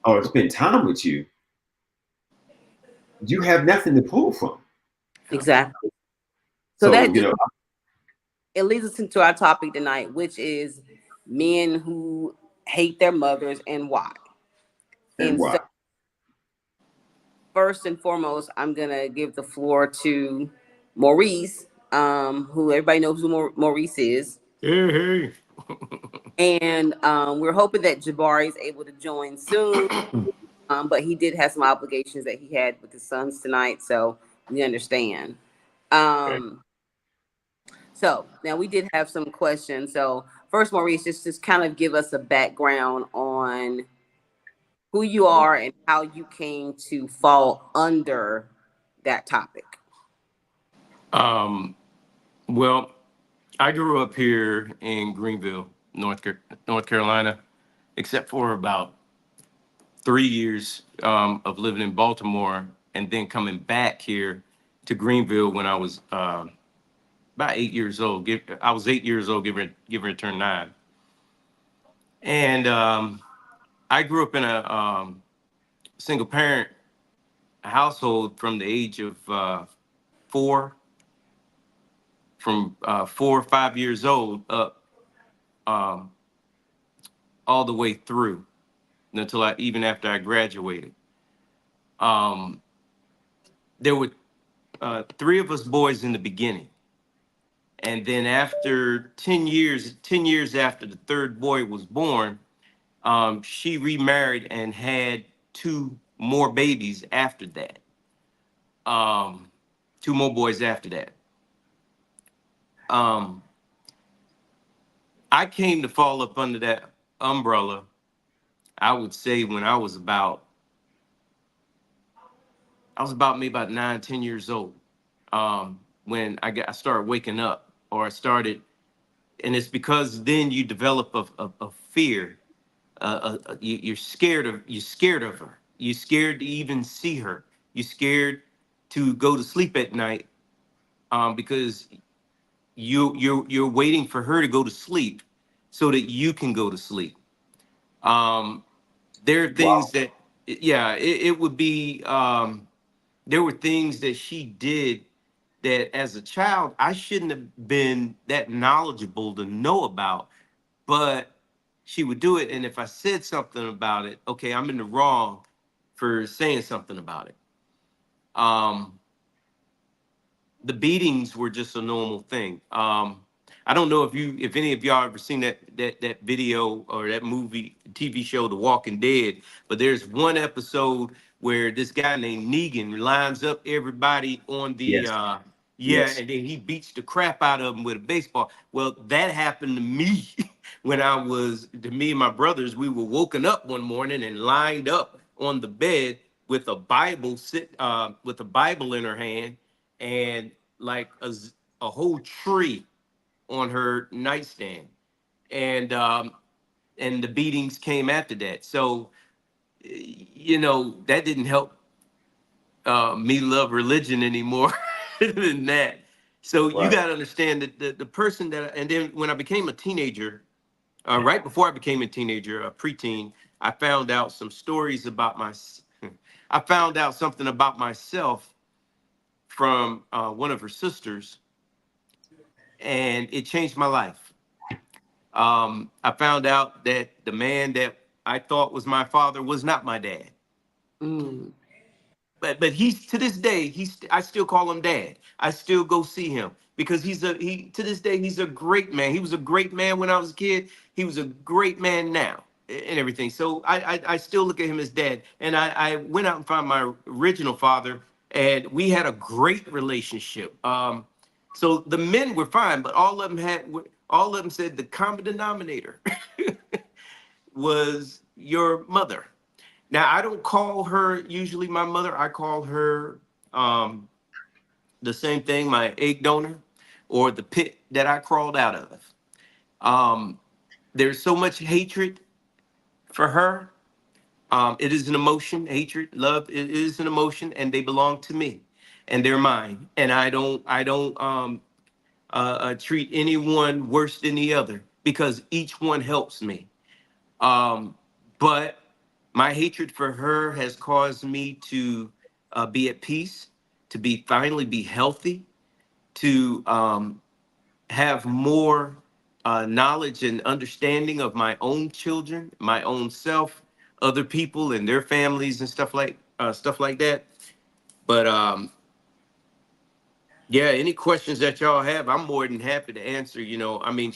or spent time with you, you have nothing to pull from. Exactly. So So that just, it leads us into our topic tonight, which is men who hate their mothers and why. and And so why. first and foremost, I'm gonna give the floor to Maurice, who everybody knows who Maurice is. Hey, hey. And we're hoping that Jabari is able to join soon. But he did have some obligations that he had with his sons tonight, so we understand. Okay. Um, so now we did have some questions. So first, Maurice, just kind of give us a background on who you are and how you came to fall under that topic. Um, well, I grew up here in Greenville, North Carolina, except for about 3 years of living in Baltimore and then coming back here to Greenville when I was about 8 years old. I was 8 years old, give or turn 9. And I grew up in a single parent household from the age of 4, from 4 or 5 years old up, um, all the way through until even after I graduated. Um, there were 3 of us boys in the beginning. And then after 10 years after the third boy was born, she remarried and had 2 more babies after that. Um, 2 more boys after that. Um, I came to fall up under that umbrella, I would say, when I was about maybe about 9, 10 years old. Um, when I started waking up, or I started, and it's because then you develop a fear. You're scared of her. You're scared to even see her. You're scared to go to sleep at night, because you're waiting for her to go to sleep so that you can go to sleep. Um, there are things Wow. that, yeah, it would be. There were things that she did that as a child I shouldn't have been that knowledgeable to know about, but she would do it. And if I said something about it, okay, I'm in the wrong for saying something about it. Um, the beatings were just a normal thing. I don't know if any of y'all ever seen that video or that movie, TV show, The Walking Dead, but there's one episode where this guy named Negan lines up everybody on the Yes. yeah, Yes. and then he beats the crap out of them with a baseball. Well, that happened to me when to me and my brothers, we were woken up one morning and lined up on the bed with with a Bible in her hand, and like a whole tree on her nightstand, and the beatings came after that. So that didn't help me love religion anymore than that. So you Right. got to understand that the person and then when I became a teenager, right before I became a teenager, a preteen, I found out some stories about I found out something about myself from one of her sisters, and it changed my life. I found out that the man that I thought was my father was not my dad. Mm. But he's, to this day, I still call him dad. I still go see him because he to this day he's a great man. He was a great man when I was a kid. He was a great man now and everything. So I still look at him as dad. And I went out and found my original father, and we had a great relationship. So the men were fine, but all of them said the common denominator was your mother. Now, I don't call her usually my mother. I call her um, the same thing, my egg donor, or the pit that I crawled out of. Um, there's so much hatred for her. It is an emotion, hatred, love. It is an emotion, and they belong to me, and they're mine. And I don't treat anyone worse than the other because each one helps me. Um, but my hatred for her has caused me to be at peace, to finally be healthy, to have more knowledge and understanding of my own children, my own self, other people and their families and stuff like that. But yeah, any questions that y'all have, I'm more than happy to answer. I mean,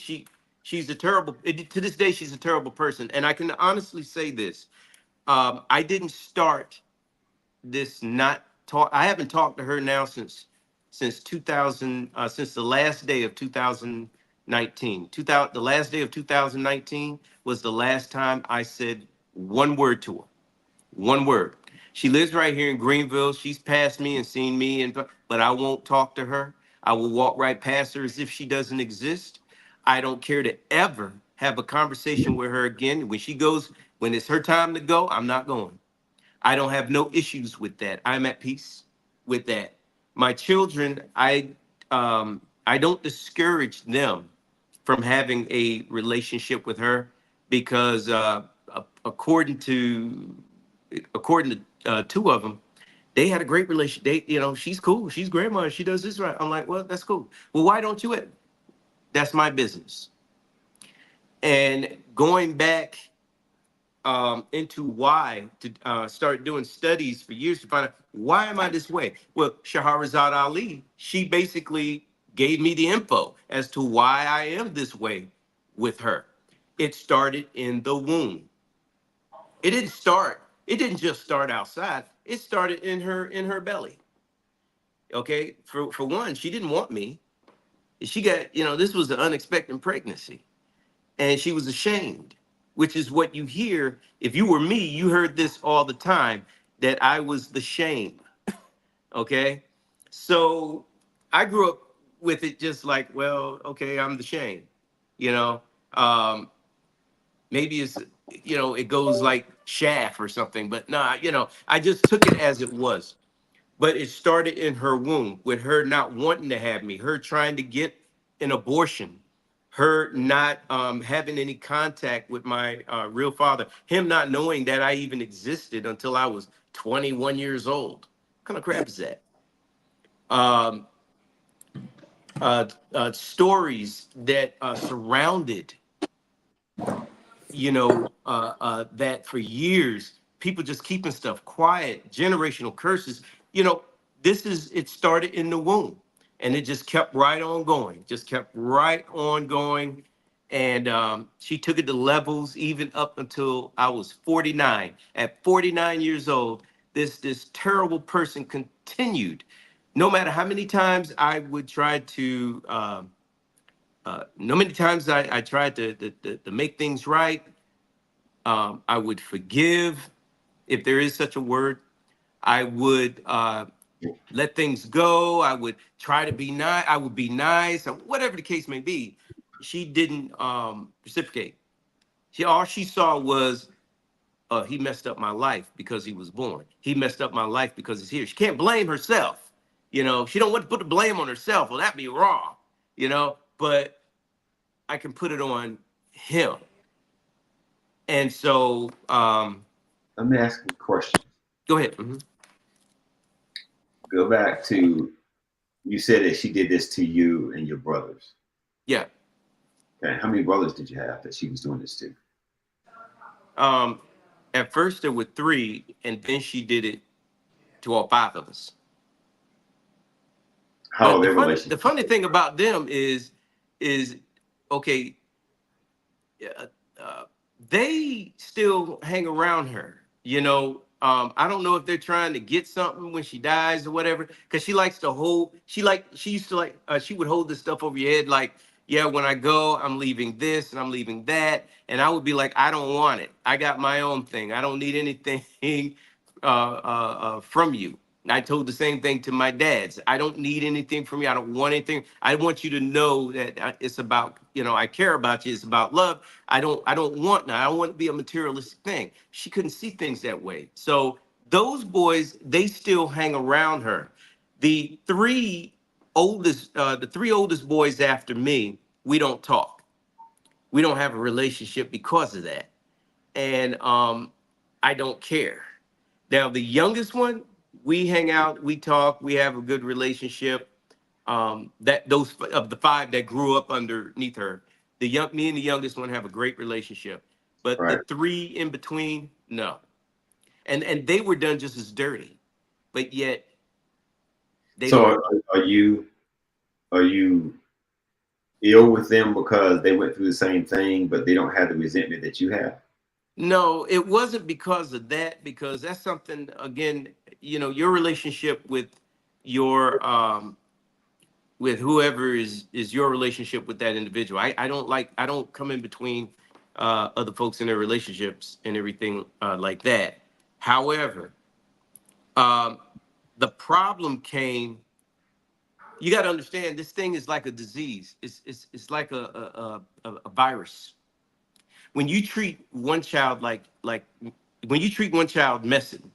she's a terrible to this day. She's a terrible person, and I can honestly say this. I didn't start this not talk. I haven't talked to her now since 2000, since the last day of 2019. The last day of 2019 was the last time I said one word to her. One word. She lives right here in Greenville. She's passed me and seen me, but I won't talk to her. I will walk right past her as if she doesn't exist. I don't care to ever have a conversation with her again. When it's her time to go, I'm not going. I don't have no issues with that. I'm at peace with that. My children, I don't discourage them from having a relationship with her because according to two of them, they had a great relationship. She's cool. She's grandma. She does this right. I'm like, well, that's cool. Well, why don't you? That's my business. And going back into why to start doing studies for years to find out why am I this way. Well, Shahrazad Ali, she basically gave me the info as to why I am this way with her. It started in the womb. It didn't just start outside. It started in her belly. Okay. For one, she didn't want me. She got, this was an unexpected pregnancy, and she was ashamed, which is what you hear. If you were me, you heard this all the time, that I was the shame. Okay. So I grew up with it just like, well, okay, I'm the Shane, you know. Maybe it's, you know, it goes like Shaft or something, but nah, you know, I just took it as it was. But it started in her womb with her not wanting to have me, her trying to get an abortion, her not having any contact with my real father, him not knowing that I even existed until I was 21 years old. What kind of crap is that? Um, Stories that surrounded, you know, that for years, people just keeping stuff quiet, generational curses. You know, it started in the womb and it just kept right on going, just kept right on going. And she took it to levels even up until I was 49. At 49 years old, this terrible person continued. No matter how many times I would try to, no many times I tried to make things right, I would forgive, if there is such a word. I would let things go. I would try to be nice. I would be nice, or whatever the case may be. She didn't reciprocate. All she saw was, he messed up my life because he was born. He messed up my life because he's here. She can't blame herself. You know, she don't want to put the blame on herself. Well, that'd be wrong. You know, but I can put it on him. And so, Let me ask you a question. go ahead. Mhm. Go back to, you said that she did this to you and your brothers. Yeah. Okay, how many brothers did you have that she was doing this to? At first there were 3, and then she did it to all 5 of us. How But are their the relationships? funny thing about them is okay, they still hang around her. You know, I don't know if they're trying to get something when she dies or whatever, because she likes to hold. She used to like. She would hold this stuff over your head, like, yeah, when I go, I'm leaving this and I'm leaving that, and I would be like, I don't want it. I got my own thing. I don't need anything from you. I told the same thing to my dads. I don't need anything from you. I don't want anything. I want you to know that it's about, you know, I care about you. It's about love. I don't want now. I don't want to be a materialistic thing. She couldn't see things that way. So those boys, they still hang around her. The 3 oldest boys after me, we don't talk. We don't have a relationship because of that. And I don't care. Now, the youngest one, we hang out, we talk, we have a good relationship. That those of the 5 that grew up underneath her, me and the youngest one have a great relationship. But the Right. 3 in between, no. And they were done just as dirty, but yet they So don't. are you ill with them because they went through the same thing, but they don't have the resentment that you have? No, it wasn't because of that, because that's something, again, you know, your relationship your with whoever is your relationship with that individual. I don't come in between other folks in their relationships and everything like that. However, um, the problem came. You got to understand, this thing is like a disease. It's like a virus. When you treat one child like when you treat one child messing,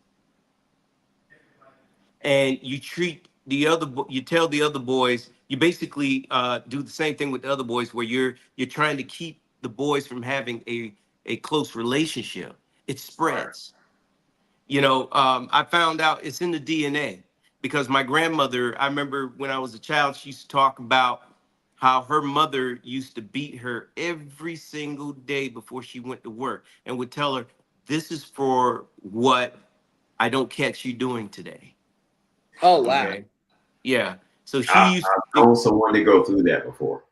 and you treat you tell the other boys, you basically do the same thing with the other boys, where you're trying to keep the boys from having a close relationship. It spreads. You know, I found out it's in the DNA, because my grandmother, I remember when I was a child, she used to talk about how her mother used to beat her every single day before she went to work, and would tell her, this is for what I don't catch you doing today. Oh wow. Okay. Yeah. So she I, used I've to, known someone to go through that before.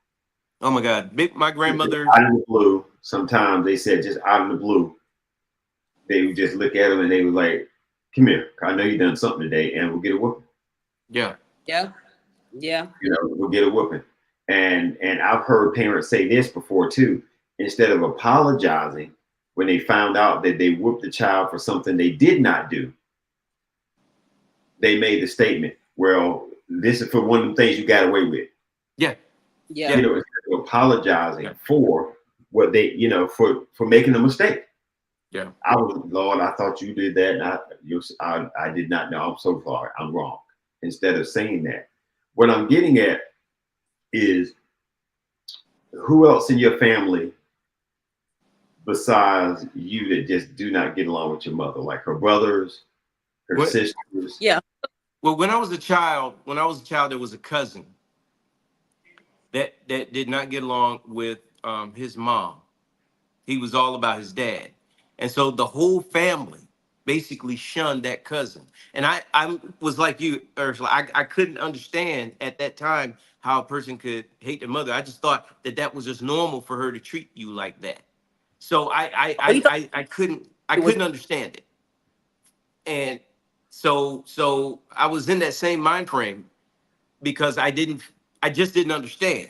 oh my God, my Just grandmother, out of the blue. Sometimes they said just out of the blue, they would just look at them and they were like, "Come here, I know you done something today, and we'll get a whooping." yeah. Yeah. Yeah. You know, we'll get a whooping. And I've heard parents say this before too. Instead of apologizing when they found out that they whooped the child for something they did not do, they made the statement, "Well, this is for one of the things you got away with. Yeah. Yeah. You know, instead of apologizing Yeah. for what they, you know, for making a mistake. Yeah. I was, Lord, I thought you did that, and I did not know. I'm so sorry. I'm wrong. Instead of saying that, what I'm getting at is who else in your family besides you that just do not get along with your mother, like her brothers, her What? sisters? Yeah. Well, when I was a child, there was a cousin that did not get along with his mom. He was all about his dad. And so the whole family basically shunned that cousin. And I was like you, Ursula. I couldn't understand at that time how a person could hate their mother. I just thought that was just normal for her to treat you like that. So Oh, you thought I couldn't it was understand it. And so I was in that same mind frame because I just didn't understand.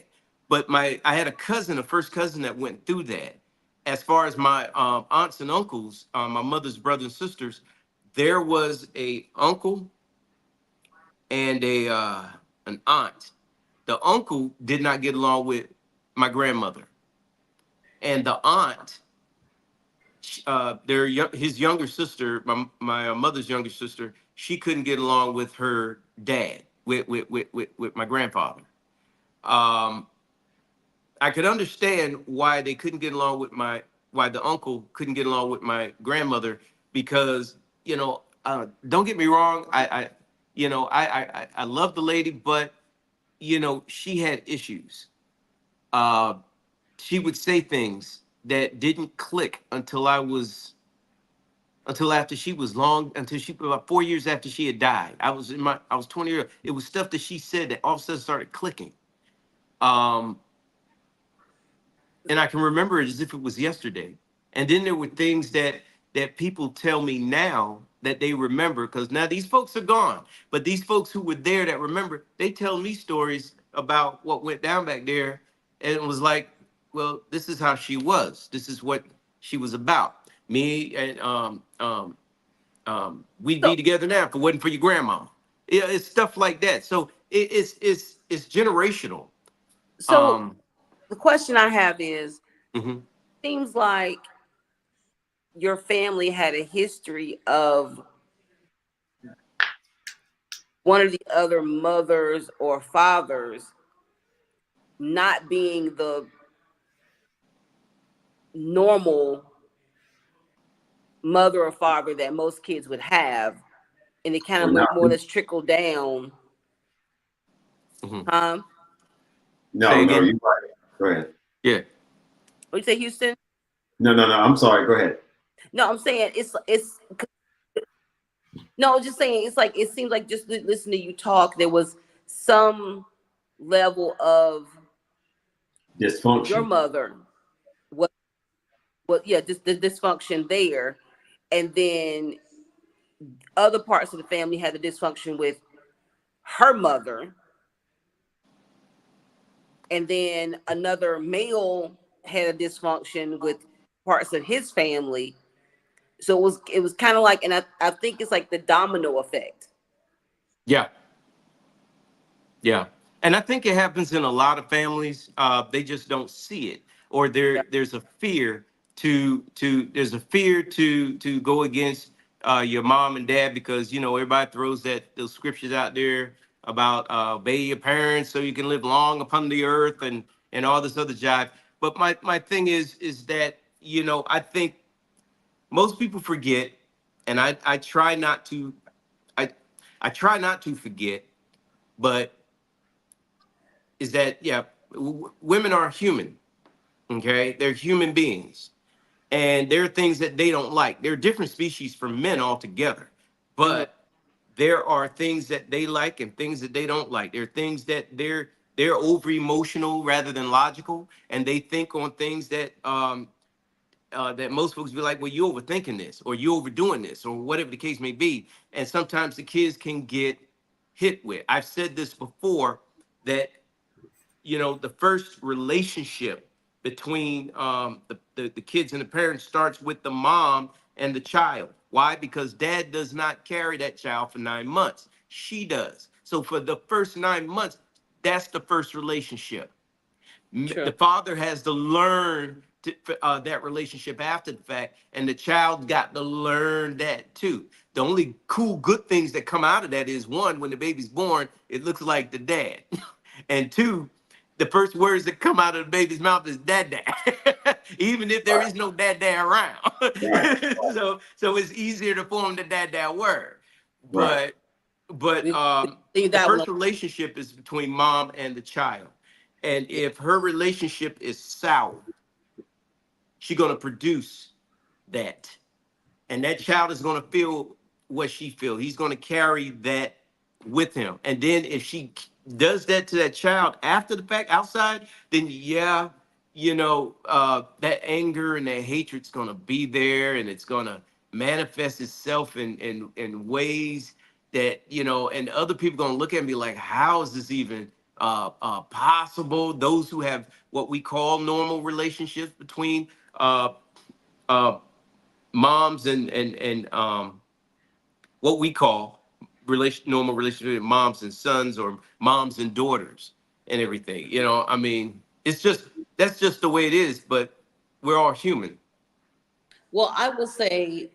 But I had a first cousin that went through that. As far as my aunts and uncles, my mother's brothers and sisters, there was a uncle and a an aunt. The uncle did not get along with my grandmother, and the aunt, his younger sister, my mother's younger sister, she couldn't get along with her dad, with my grandfather. Um, I could understand why they couldn't get along with why the uncle couldn't get along with my grandmother because don't get me wrong, I love the lady, but she had issues. Uh, she would say things that didn't click until after she was until she about 4 years after she had died. I was 20 years. It was stuff that she said that all of a sudden started clicking. Um, and I can remember it as if it was yesterday. And then there were things that people tell me now that they remember because now these folks are gone. But these folks who were there that remember, they tell me stories about what went down back there, and it was like, well, this is how she was. This is what she was about. Me and we'd so be together now if it wasn't for your grandma. Yeah, it's stuff like that. So it's generational. so Um, the question I have is, mhm. seems like your family had a history of one of the other mothers or fathers not being the normal mother or father that most kids would have, and it kind Well, of no, more or less trickled down. Mhm. Huh? no, Say no, again. you're right. Go ahead. Yeah. What you say, Houston? No, no, no. I'm sorry. Go ahead. No, I'm saying it's no, just saying it's like it seems like just listening to you talk, there was some level of your Dysfunction. mother, what yeah, just the dysfunction there, and then other parts of the family had the dysfunction with her mother, and then another male had a dysfunction with parts of his family. So it was kind of like, and I think it's like the domino effect. Yeah. Yeah. And I think it happens in a lot of families. They just don't see it, or Yeah. there's a fear to go against your mom and dad because everybody throws those scriptures out there about obey your parents so you can live long upon the earth and all this other jive. But my thing is that I think most people forget, and I try not to I I try not to forget, but is that yeah, women are human. Okay, they're human beings, and there are things that they don't like. They're different species from men altogether, Mhm. but there are things that they like and things that they don't like. There are things that they're over emotional rather than logical, and they think on things that most folks be like, well, you overthinking this, or you overdoing this, or whatever the case may be. And sometimes the kids can get hit with. I've said this before that the first relationship between the kids and the parents starts with the mom and the child. Why? Because dad does not carry that child for 9 months. She does. So So for the first 9 months, that's the first relationship. True. The father has to learn that relationship after the fact, and the child got to learn that too. The only cool, good things that come out of that is, one, when the baby's born, it looks like the dad, and two, the first words that come out of the baby's mouth is dad dad, even if there is no dad dad around. Right. So it's easier to form the dad dad word. Right. But Leave the that first one. relationship is between mom and the child. And if her relationship is sour, she's gonna produce that. And that child is gonna feel what she feels. He's gonna carry that with him. And then if she does that to that child after the fact, outside, then yeah, that anger and that hatred's gonna be there, and it's gonna manifest itself in ways that, and other people gonna look at me like, how is this even possible? Those who have what we call normal relationships between uh, uh, moms and what we call normal relationship with moms and sons, or moms and daughters, and everything. I mean, that's just the way it is. But we're all human. Well, I will say,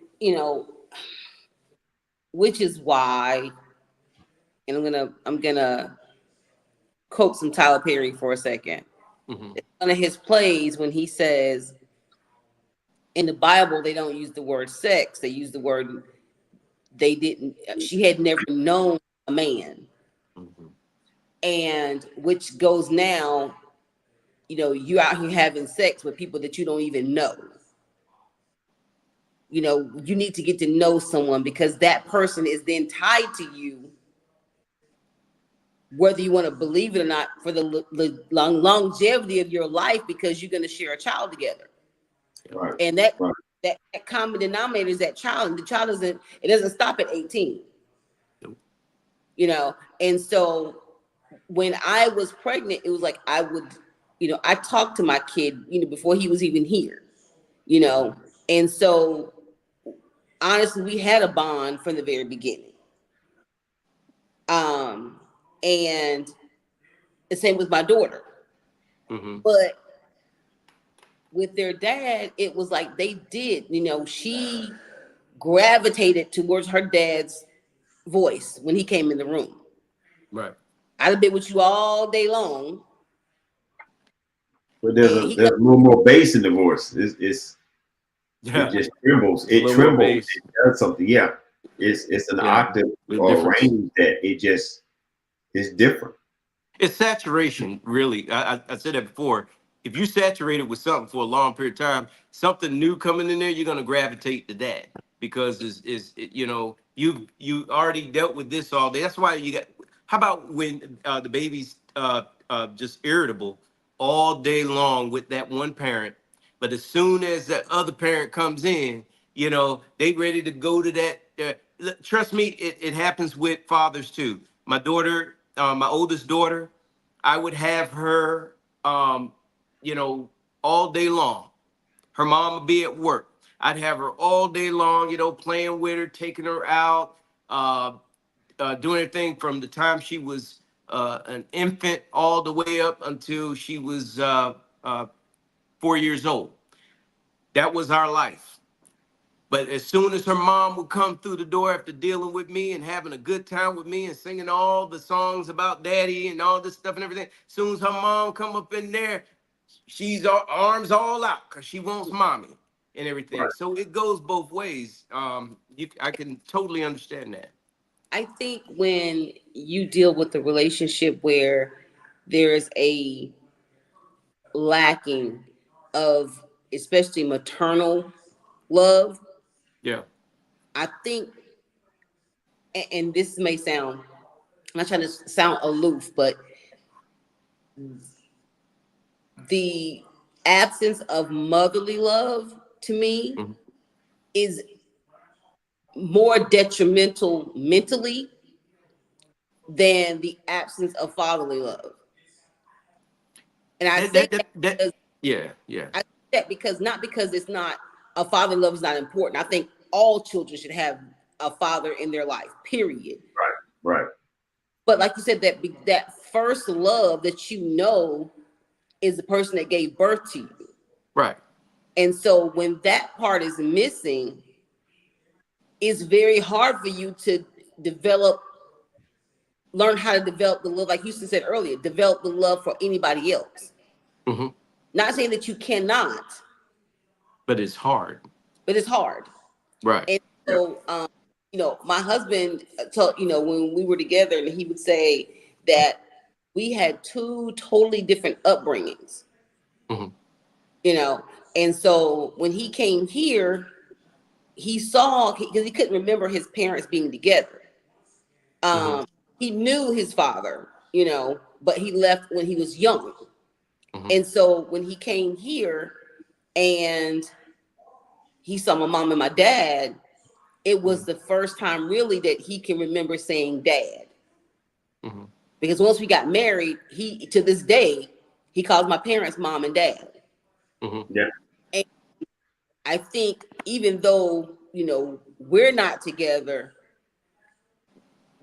which is why, and I'm gonna quote some Tyler Perry for a second. Hmm. One of his plays, when he says in the Bible they don't use the word sex, they use the word, she had never known a man, Hmm. and which goes now, you out here having sex with people that you don't even know. You need to get to know someone, because that person is then tied to you, whether you want to believe it or not, for the longevity of your life, because you're going to share a child together. Right. And that Right. that common denominator is that child, and the child doesn't stop at 18. And so when I was pregnant, it was like I would, I talked to my kid, before he was even here, and so honestly, we had a bond from the very beginning. And the same with my daughter. Hmm. But with their dad, it was like they did, she gravitated towards her dad's voice when he came in the room. Right. I'd have been with you all day long. But And he there's a little more bass in the voice. It Yeah. just trembles. It's a It little more trembles. bass. It does something. Yeah. It's an Yeah. octave The or difference. range that it just is different. It's saturation, really. I said that before. If you saturate it with something for a long period of time, something new coming in there, you're gonna gravitate to that, because you already dealt with this all day. That's why you got. How about when the baby's just irritable all day long with that one parent, but as soon as that other parent comes in, they ready to go to that. Trust me, it happens with fathers too. My daughter, my oldest daughter, I would have her, you know, all day long. Her mom would be at work. I'd have her all day long, playing with her, taking her out, uh, doing everything from the time she was an infant all the way up until she was 4 years old. That was our life. But as soon as her mom would come through the door after dealing with me and having a good time with me and singing all the songs about daddy and all this stuff and everything, as soon as her mom come up in there, she's arms all out because she wants mommy and everything. Right. So it goes both ways. I can totally understand that. I think when you deal with a relationship where there's a lacking of, especially maternal love, Yeah. I think, and this may sound, I'm not trying to sound aloof, but the absence of motherly love to me Mhm. is more detrimental mentally than the absence of fatherly love. And I That, say that, that, that that, because yeah, yeah. I say that because not because it's not, a father love is not important. I think all children should have a father in their life, period. Right. But like you said, that first love that you know is the person that gave birth to you. Right. And so when that part is missing, it's very hard for you to learn how to develop the love, like Houston said earlier, develop the love for anybody else. Mm-hmm. Not saying that you cannot, But it's hard. but it's hard. Right. And so, my husband told, when we were together, and he would say that we had two totally different upbringings, Mm-hmm. And so when he came here, he saw, because he couldn't remember his parents being together. Mm-hmm. He knew his father, but he left when he was young. Mm-hmm. And so when he came here and he saw my mom and my dad, it was the first time really that he can remember saying dad. Mm-hmm. Because once we got married, to this day, he calls my parents mom and dad. Mm-hmm. Yeah. And I think even though, we're not together,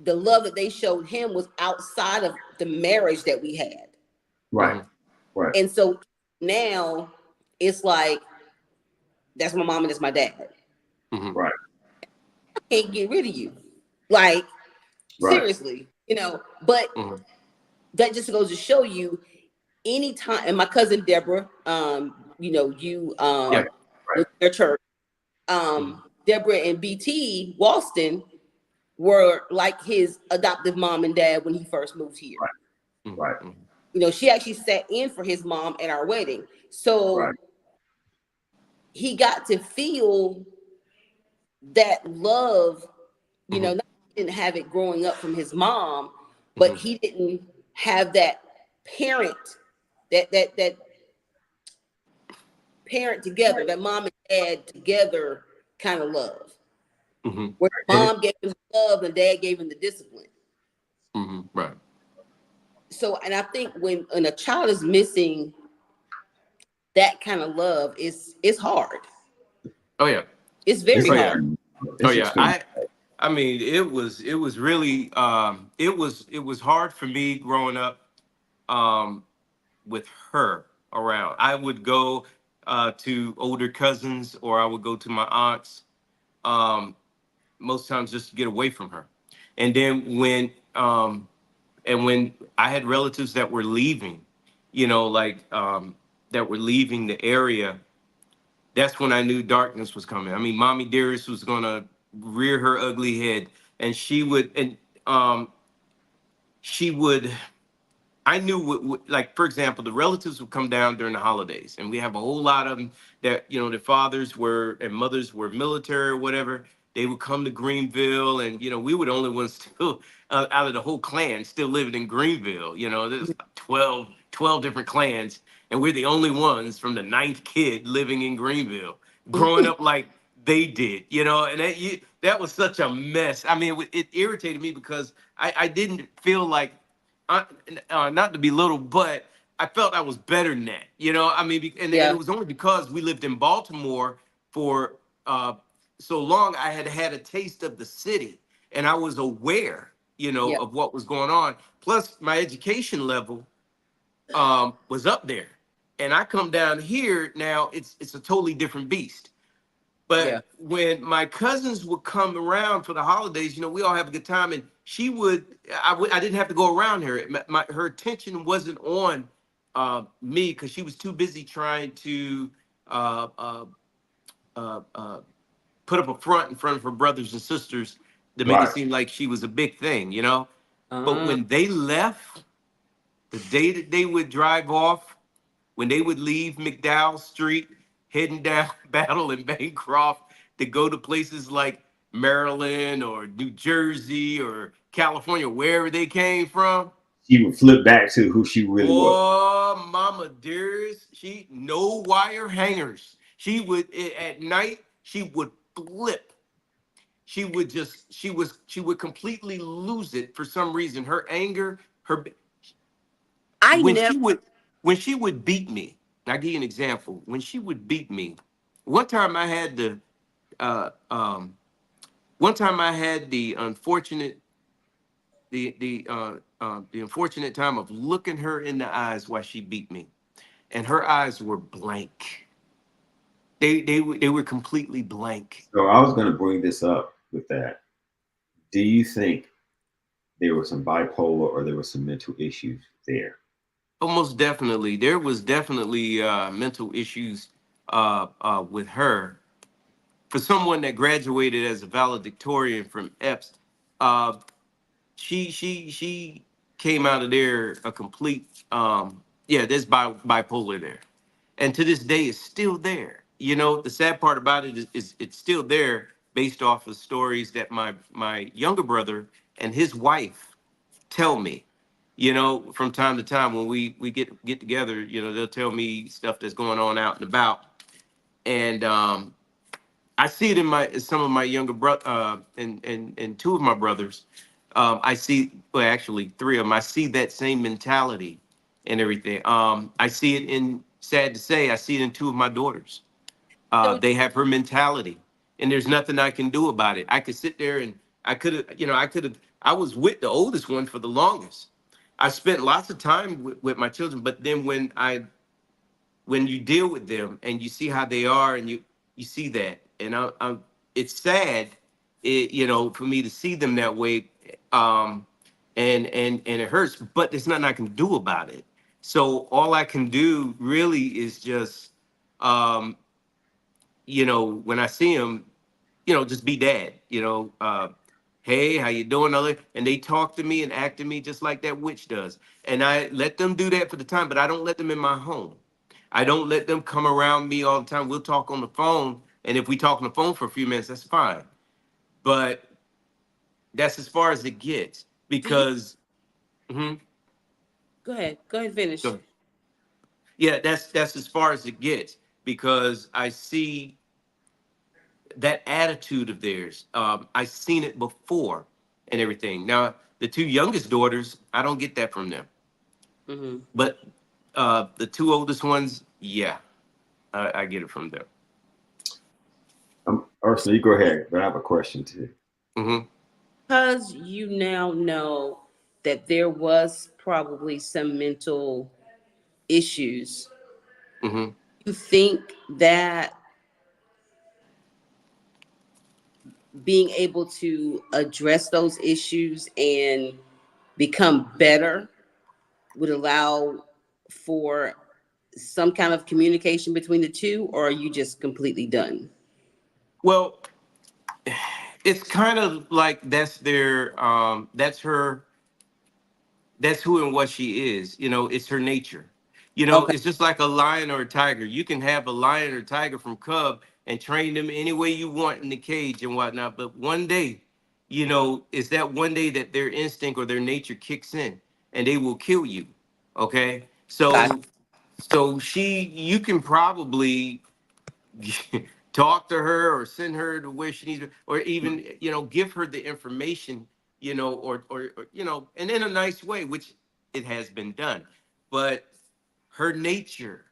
the love that they showed him was outside of the marriage that we had. Right. Mm-hmm. Right. And so now it's like, that's my mom and that's my dad. Mm-hmm. Right. I can't get rid of you. Like, Right. seriously, but Mm-hmm. that just goes to show you anytime. And my cousin Deborah, Yeah. with their church, Mm-hmm. Deborah and BT Walston were like his adoptive mom and dad when he first moved here. Mm-hmm. Right. She actually sat in for his mom at our wedding. So Right. he got to feel that love, Mm-hmm. not, he didn't have it growing up from his mom, but Mm-hmm. he didn't have that parent, that parent together, that mom and dad together kind of love. Mm-hmm. Where mom gave him love and dad gave him the discipline. Mm-hmm. Right. So, and I think when a child is missing that kind of love, it's hard. Oh yeah. It's very Oh yeah. hard. Oh It's yeah. extreme. I mean, it was really it was hard for me growing up with her around. I would go to older cousins or I would go to my aunts most times just to get away from her. And then when I had relatives that were leaving, that were leaving the area, that's when I knew darkness was coming. I mean, Mommy Dearest was gonna rear her ugly head, and she would. I knew, like for example, the relatives would come down during the holidays, and we have a whole lot of them that their fathers were and mothers were military or whatever. They would come to Greenville, and we were the only ones still out of the whole clan still living in Greenville. There's 12 different clans, and we're the only ones from the ninth kid living in Greenville, growing up like they did. And that was such a mess. I mean, it irritated me because I didn't feel like uh, not to be little, but I felt I was better than that. I mean, and it was only because we lived in Baltimore for so long. I had had a taste of the city, and I was aware, Yeah. of what was going on. Plus, my education level was up there, and I come down here now. It's a totally different beast. Yeah. But when my cousins would come around for the holidays, we all have a good time, and I didn't have to go around her. Her attention wasn't on me because she was too busy trying to uh, uh, put up a front in front of her brothers and sisters to make it Right. seem like she was a big thing. But Uh, when they left, the day that they would drive off, when they would leave McDowell Street, heading down Battle and Bancroft to go to places like Maryland or New Jersey or California, wherever they came from. She would flip back to who she really was. Oh, Mama Dearest, she no wire hangers. She would at night. She would flip. She would completely lose it for some reason. Her anger, her I when never. she would beat me. I'll give you an example. When she would beat me, one time I had the uh, um, one time I had the unfortunate the unfortunate time of looking her in the eyes while she beat me, and her eyes were blank. They were completely blank. So I was going to bring this up with that. Do you think there was some bipolar or there were some mental issues there? Almost definitely, there was definitely mental issues with her. For someone that graduated as a valedictorian from EPS, uh, she came out of there a complete yeah. There's bipolar there, and to this day it's still there. You know, the sad part about it is it's still there based off of stories that my younger brother and his wife tell me. You know, from time to time when we get together, you know, they'll tell me stuff that's going on out and about, and I see it in my some of my younger brother and two of my brothers. I see, well, actually three of them. I see that same mentality and everything. I see it in, sad to say, I see it in two of my daughters. So They have her mentality, and there's nothing I can do about it. I could sit there and I could have, you know, I could have. I was with the oldest one for the longest. I spent lots of time with my children, but then when you deal with them and you see how they are, and you see that, and it's sad, you know, for me to see them that way, and it hurts, but there's nothing I can do about it. So all I can do really is just, um, you know, when I see them, you know, just be dad, you know, hey, how you doing? And they talk to me and act to me just like that witch does. And I let them do that for the time, but I don't let them in my home. I don't let them come around me all the time. We'll talk on the phone. And if we talk on the phone for a few minutes, that's fine. But that's as far as it gets do you because, mhm, go ahead? Go ahead, finish. go- yeah, that's as far as it gets because I see that attitude of theirs. I've seen it before and everything. Now, the two youngest daughters, I don't get that from them. Hmm. But the two oldest ones, yeah, I get it from them. Ursula, you go ahead, but I have a question too. Hmm. Because you now know that there was probably some mental issues, Hmm. you think that being able to address those issues and become better would allow for some kind of communication between the two, or are you just completely done? Well, it's kind of like that's her, that's who and what she is. You know, it's her nature. You know, Okay. it's just like a lion or a tiger. You can have a lion or tiger from cub and train them any way you want in the cage and whatnot. But one day, you know, is that one day that their instinct or their nature kicks in and they will kill you. Okay. Got So you can probably talk to her or send her to where she needs, or even, you know, give her the information, you know, or you know, and in a nice way, which it has been done. But her nature,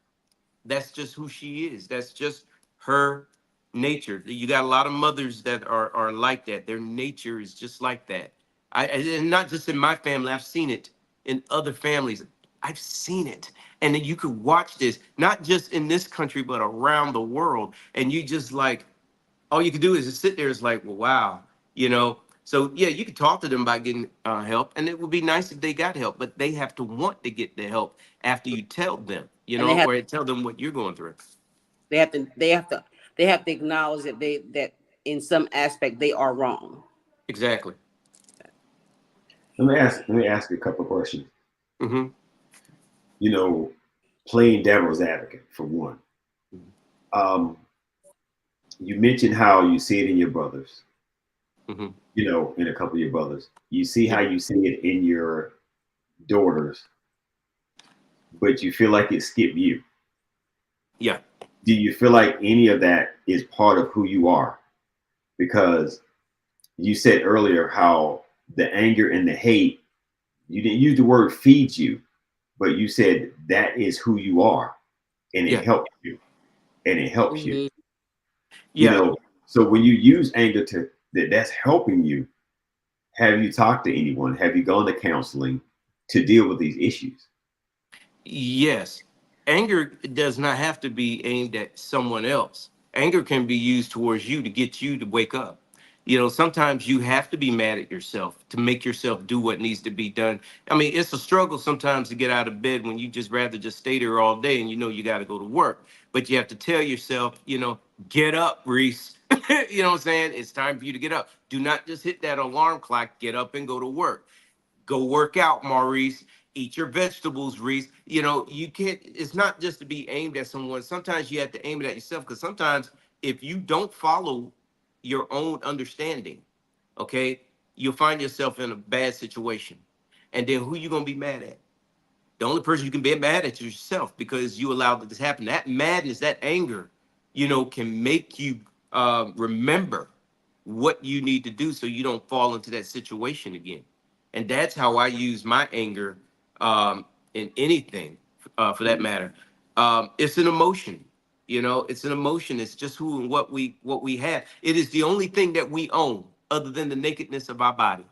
that's just who she is. That's just her nature. You got a lot of mothers that are like that. Their nature is just like that. And not just in my family, I've seen it in other families. I've seen it. And then you could watch this, not just in this country, but around the world. And you just like, all you could do is just sit there. It's like, well, wow, you know. So yeah, you could talk to them about getting help, and it would be nice if they got help, but they have to want to get the help after you tell them, you and they know, have or tell them what you're going through. they have to they have to they have to acknowledge that that in some aspect they are wrong. Exactly. Let me ask you a couple of questions. Hmm. You know, playing devil's advocate for one. Um, you mentioned how you see it in your brothers. Hmm. You know, in a couple of your brothers, you see Yeah. how you see it in your daughters, but you feel like it skipped you. Yeah. Do you feel like any of that is part of who you are? Because you said earlier how the anger and the hate, you didn't use the word feeds you, but you said that is who you are and it Yeah. helps you and it helps you. Hmm. You Yeah. know, so when you use anger to that's helping you, have you talked to anyone? Have you gone to counseling to deal with these issues? Yes. Anger does not have to be aimed at someone else. Anger can be used towards you to get you to wake up. You know, sometimes you have to be mad at yourself to make yourself do what needs to be done. I mean, it's a struggle sometimes to get out of bed when you just rather just stay there all day and you know you got to go to work. But you have to tell yourself, you know, get up, Reese. You know what I'm saying? It's time for you to get up. Do not just hit that alarm clock, get up and go to work. Go work out, Maurice. Eat your vegetables, Reese. You know, you can't, it's not just to be aimed at someone. Sometimes you have to aim it at yourself because sometimes if you don't follow your own understanding, okay, you'll find yourself in a bad situation. And then who you gonna be mad at? The only person you can be mad at is yourself because you allowed this to happen. That madness, that anger, you know, can make you remember what you need to do so you don't fall into that situation again. And that's how I use my anger in anything, for that matter. It's an emotion, you know. It's an emotion. It's just who and what we have. It is the only thing that we own, other than the nakedness of our body.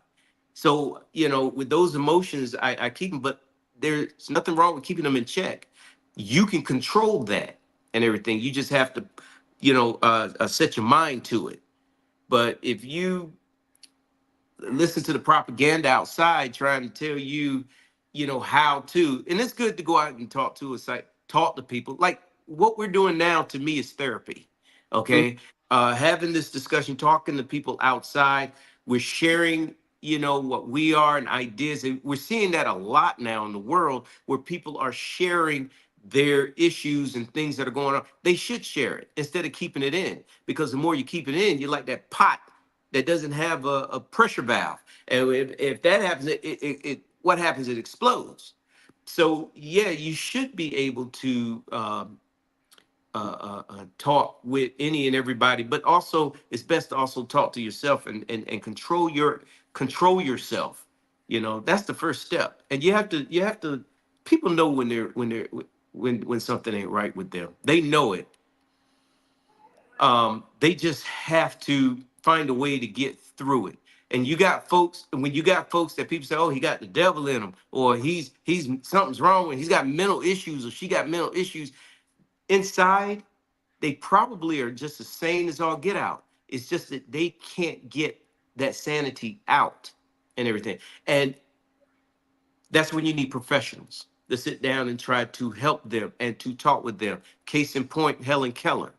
So, you know, with those emotions, I keep them, but there's nothing wrong with keeping them in check. You can control that and everything. You just have to, you know, set your mind to it. But if you listen to the propaganda outside trying to tell you, you know, how to, and it's good to go out and talk to us, like talk to people. Like what we're doing now to me is therapy. Okay. Having this discussion, talking to people outside, we're sharing, you know, what we are and ideas. And we're seeing that a lot now in the world where people are sharing their issues and things that are going on. They should share it instead of keeping it in, because the more you keep it in, you're like that pot that doesn't have a pressure valve. And if that happens, what happens? It explodes. So yeah, you should be able to talk with any and everybody, but also it's best to also talk to yourself and control yourself. You know, that's the first step. And you have to people know when something ain't right with them. They know it. They just have to find a way to get through it. And you got folks, when you got folks that people say, oh, he got the devil in him, or he's something's wrong with, he's got mental issues, or she got mental issues. Inside, they probably are just as sane as all get out. It's just that they can't get that sanity out and everything. And that's when you need professionals to sit down and try to help them and to talk with them. Case in point, Helen Keller.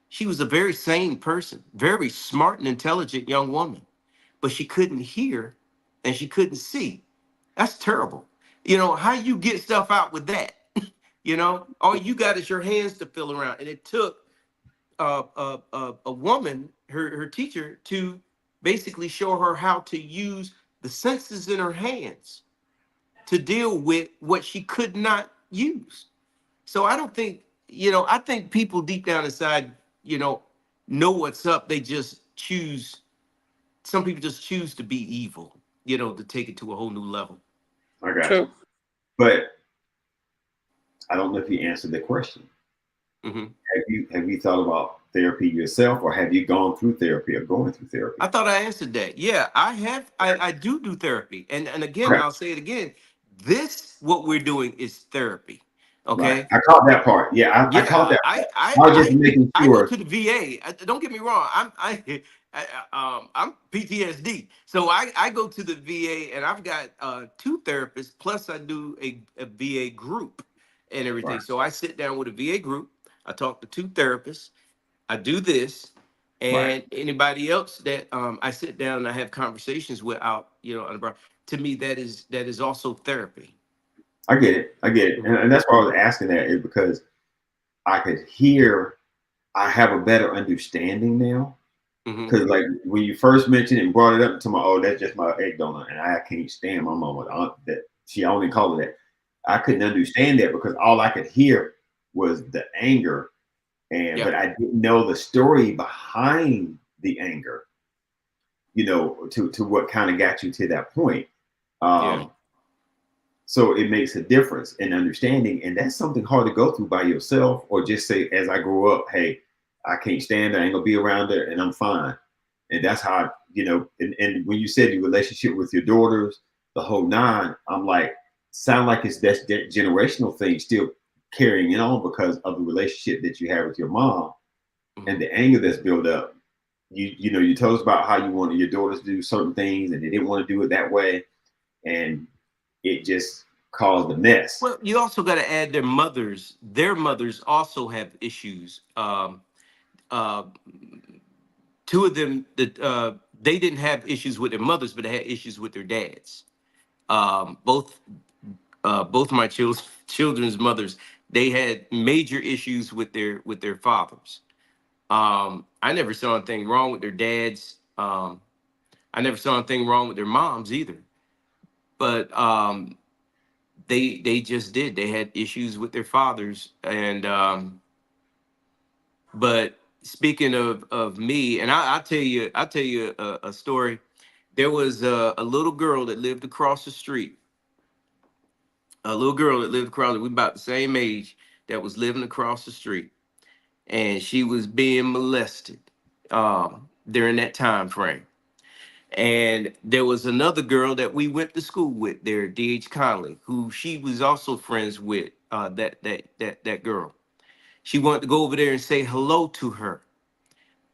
She was a very sane person, very smart and intelligent young woman, but she couldn't hear and she couldn't see. That's terrible. You know, how you get stuff out with that? You know, all you got is your hands to fill around. And it took a woman, her teacher, to basically show her how to use the senses in her hands to deal with what she could not use. So I don't think, you know, I think people deep down inside, you know what's up. They just choose, some people just choose to be evil, you know, to take it to a whole new level. I got True. you. But I don't know if you answered the question. Hmm. Have you thought about therapy yourself, or have you gone through therapy or going through therapy? I thought I answered that. Yeah, I have. I do therapy. And again, Okay. I'll say it again. This, what we're doing is therapy. Right. Okay. I caught that part. Yeah, I caught Yeah, that. I I I was just I making I go sure. to the VA. Don't get me wrong. I'm PTSD, so I go to the VA, and I've got two therapists. Plus, I do a VA group and everything. Right. So I sit down with a VA group. I talk to two therapists. I do this, Right. and anybody else that I sit down and I have conversations with out, you know, to me that is also therapy. I get it. I get it. Mhm. And that's why I was asking that, is because I could hear, I have a better understanding now. Mhm. Because like when you first mentioned it and brought it up to my, oh, that's just my egg donut, and I can't stand my mama that she only called it that. I couldn't understand that because all I could hear was the anger, and Yeah. but I didn't know the story behind the anger. You know, to what kind of got you to that point. Yeah. Um, so it makes a difference in understanding, and that's something hard to go through by yourself, or just say, as I grow up, hey, I can't stand it, I ain't gonna be around it, and I'm fine. And that's how I you know, and when you said your relationship with your daughters, the whole nine, I'm like, sound like it's that generational thing still carrying it on because of the relationship that you have with your mom and the anger that's built up. You know, you told us about how you wanted your daughters to do certain things and they didn't want to do it that way, and it just caused a mess. Well, you also got to add their mothers. Their mothers also have issues. Uh, Two of them that they didn't have issues with their mothers, but they had issues with their dads. Both my children's mothers, they had major issues with their fathers. I never saw anything wrong with their dads. I never saw anything wrong with their moms either. But they just did. They had issues with their fathers, and but speaking of me, and I'll tell you a story. There was a little girl that lived across the street. A little girl that lived across. We about the same age that was living across the street, and she was being molested during that time frame. And there was another girl that we went to school with there, D.H. Conley, who she was also friends with that girl. She wanted to go over there and say hello to her.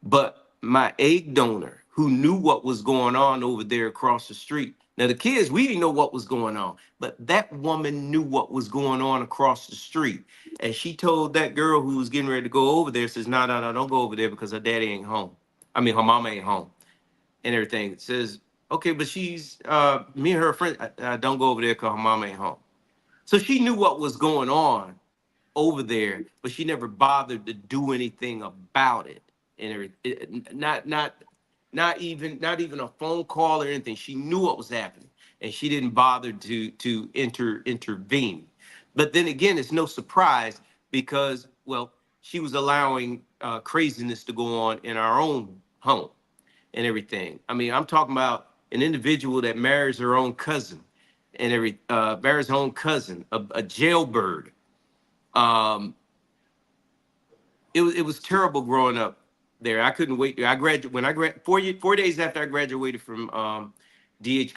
But my egg donor, who knew what was going on over there across the street. Now the kids, we didn't know what was going on, but that woman knew what was going on across the street. And she told that girl who was getting ready to go over there, says, no, no, no, don't go over there because her daddy ain't home. I mean, her mama ain't home and everything. It says, okay, but she's, me and her friend, don't go over there because her mama ain't home. So she knew what was going on over there, but she never bothered to do anything about it. And not even a phone call or anything. She knew what was happening, and she didn't bother to intervene. But then again, it's no surprise because, well, she was allowing craziness to go on in our own home and everything. I mean, I'm talking about an individual that marries her own cousin and marries her own cousin, a jailbird. Um, it was terrible growing up there. I couldn't wait. I graduated when I grad 4 days after I graduated from DH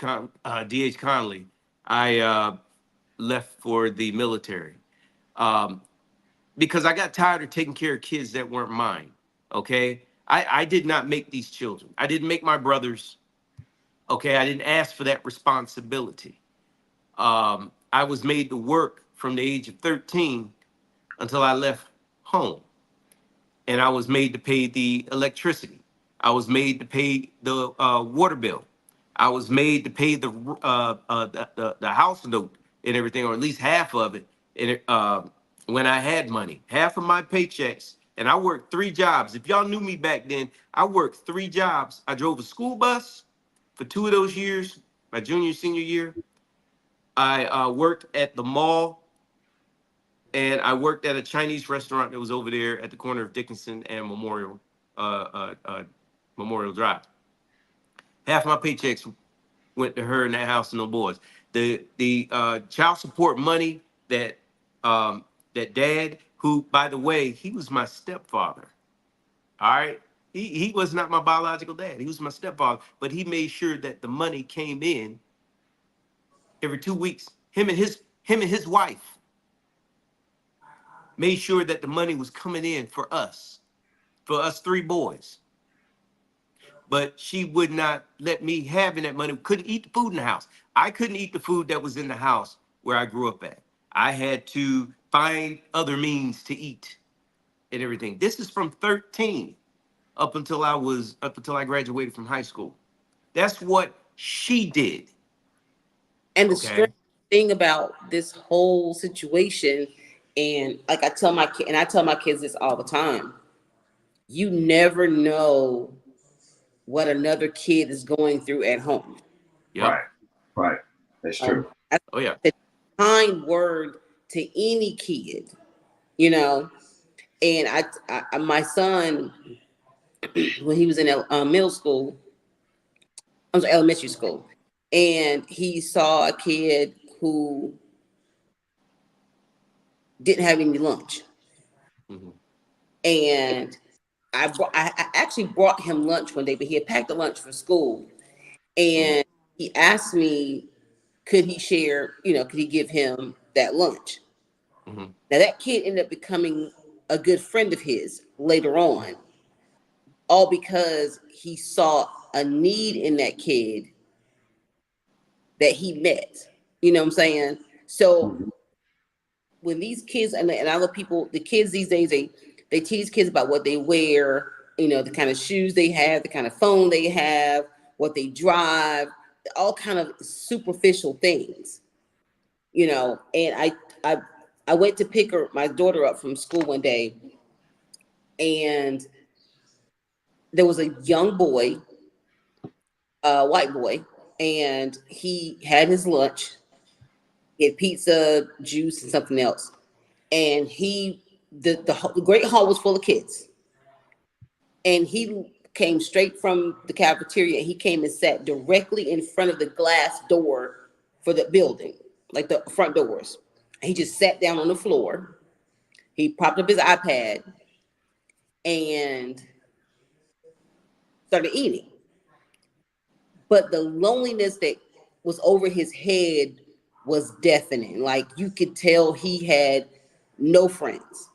Conley. I left for the military um, because I got tired of taking care of kids that weren't mine. Okay, I did not make these children. I didn't make my brothers. Okay, I didn't ask for that responsibility. I was made to work from the age of 13 until I left home. And I was made to pay the electricity. I was made to pay the water bill. I was made to pay the house note and everything, or at least half of it. And when I had money, half of my paychecks, and I worked 3 jobs. If y'all knew me back then, I worked 3 jobs. I drove a school bus for 2 of those years, my junior and senior year. I worked at the mall, and I worked at a Chinese restaurant that was over there at the corner of Dickinson and Memorial Drive. Half my paychecks went to her in that house and no boys. The child support money that that dad, who by the way, he was my stepfather. All right. He was not my biological dad. He was my stepfather, but he made sure that the money came in every 2 weeks. Him and his wife made sure that the money was coming in for us 3 boys. But she would not let me have that money. Couldn't eat the food in the house. I couldn't eat the food that was in the house where I grew up at. I had to find other means to eat and everything. This is from 13 up until I graduated from high school. That's what she did. And the Okay. strange thing about this whole situation, and like I tell my kid, and I tell my kids this all the time, you never know what another kid is going through at home. Yep. Right. That's true. Oh yeah. A kind word to any kid, you know. And I my son, when he was in middle school, I was elementary school, and he saw a kid who didn't have any lunch, Mhm. and I actually brought him lunch one day, but he had packed a lunch for school, and he asked me, could he share, could he give him that lunch? Mm-hmm. Now that kid ended up becoming a good friend of his later on, all because he saw a need in that kid that he met. You know what I'm saying? So Mhm. when these kids and I love people, the kids these days, they tease kids about what they wear, the kind of shoes they have, the kind of phone they have, what they drive, all kind of superficial things, And I went to pick my daughter up from school one day, and there was a young boy, a white boy, and he had his lunch. He had pizza, juice, and something else. And the Great Hall was full of kids. And he came straight from the cafeteria. He came and sat directly in front of the glass door for the building, like the front doors. He just sat down on the floor. He propped up his iPad and started eating. But the loneliness that was over his head was deafening. Like you could tell he had no friends.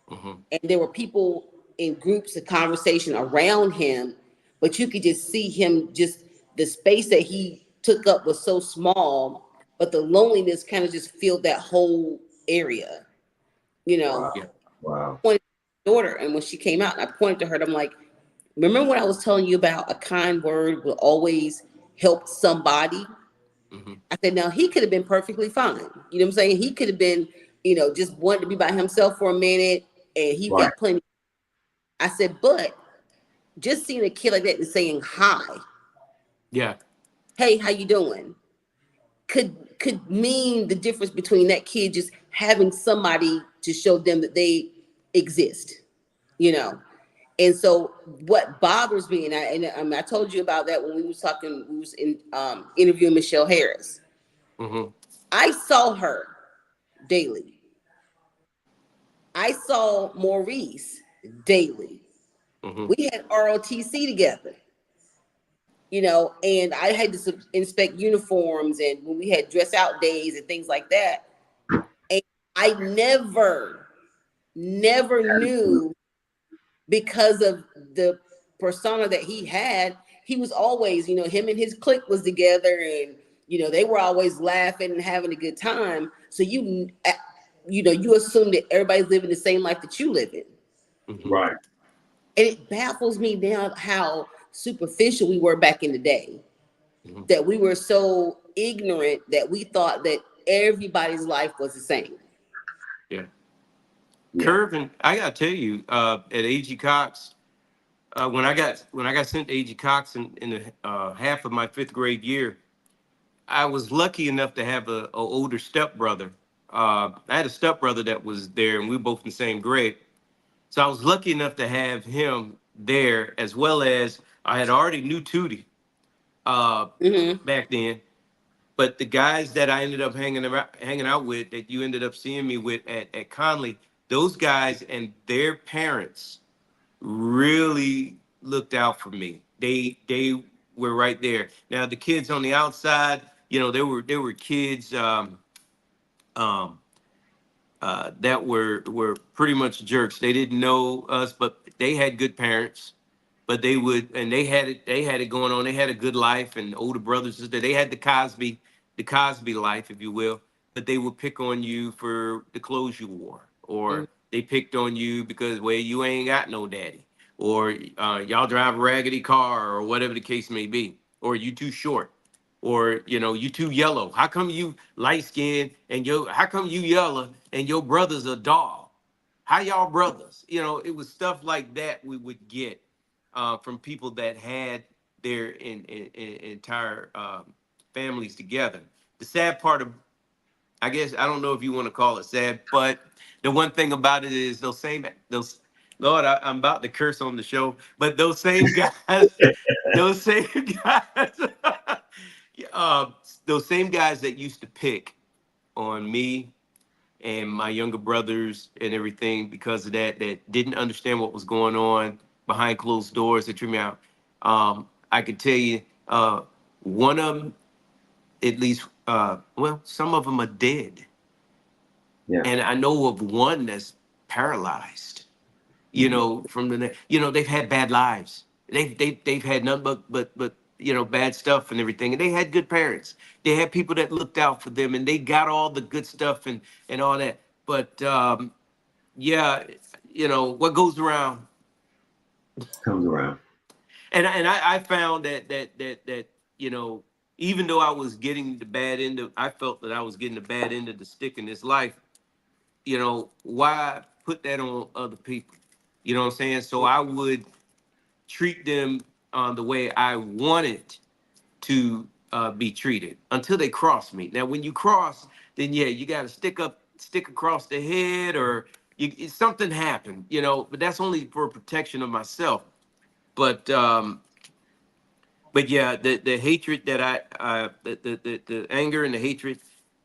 Mm-hmm. And there were people in groups of conversation around him, but you could just see him, just the space that he took up was so small, but the loneliness kind of just filled that whole area, you know. Wow. Yeah. Wow. Pointed to my daughter, and when she came out, and I pointed to her, and I'm like, remember when I was telling you about a kind word will always help somebody? Mm-hmm. I said, now he could have been perfectly fine. You know what I'm saying? He could have been, just wanted to be by himself for a minute, and he Right. got plenty. I said, but just seeing a kid like that and saying hi, Yeah. hey, how you doing, could mean the difference between that kid just having somebody to show them that they exist, you know. And so what bothers me, I told you about that when we was in interviewing Michelle Harris. Mm-hmm. I saw her daily. I saw Maurice daily. Mm-hmm. We had ROTC together, and I had to inspect uniforms and when we had dress out days and things like that. And I never knew, because of the persona that he had, he was always, him and his clique was together, and they were always laughing and having a good time. So you assume that everybody's living the same life that you live in. Mm-hmm. Right. And it baffles me now how superficial we were back in the day, Mm-hmm. that we were so ignorant that we thought that everybody's life was the same. Yeah. Yeah. Curvin, I gotta tell you, at AG Cox, when I got sent to AG Cox in the half of my fifth grade year, I was lucky enough to have a older stepbrother. I had a stepbrother that was there, and we were both in the same grade. So I was lucky enough to have him there, as well as I had already knew Tootie Mm-hmm. back then. But the guys that I ended up hanging out with, that you ended up seeing me with at Conley, those guys and their parents really looked out for me. They were right there. Now the kids on the outside, there were kids um, that were pretty much jerks. They didn't know us, but they had good parents. But they would, and they had it going on. They had a good life, and older brothers and sisters. They had the Cosby life, if you will. But they would pick on you for the clothes you wore, Mm-hmm. or they picked on you because, well, you ain't got no daddy, or y'all drive a raggedy car, or whatever the case may be, or you too short, or you too yellow. How come you light skinned and how come you yellow and your brother's a dog? How y'all brothers? It was stuff like that we would get from people that had their entire families together. The sad part of, I guess, I don't know if you want to call it sad, but the one thing about it is those Lord, I'm about to curse on the show, but those same guys, those same guys, uh, those same guys that used to pick on me and my younger brothers and everything because of that didn't understand what was going on, behind closed doors that treat me out. I can tell you, one of them, at least, well, some of them are dead. Yeah. And I know of one that's paralyzed, from they've had bad lives. They've had nothing but bad stuff and everything. And they had good parents. They had people that looked out for them, and they got all the good stuff and all that. But yeah, what goes around. Comes around. And I found that even though I was getting the bad end of, I felt that I was getting the bad end of the stick in this life. Why put that on other people? You know what I'm saying? So I would treat them the way I wanted to be treated until they cross me. Now, when you cross, then yeah, you got to stick across the head, or something happened, but that's only for protection of myself. But yeah, the hatred that the anger and the hatred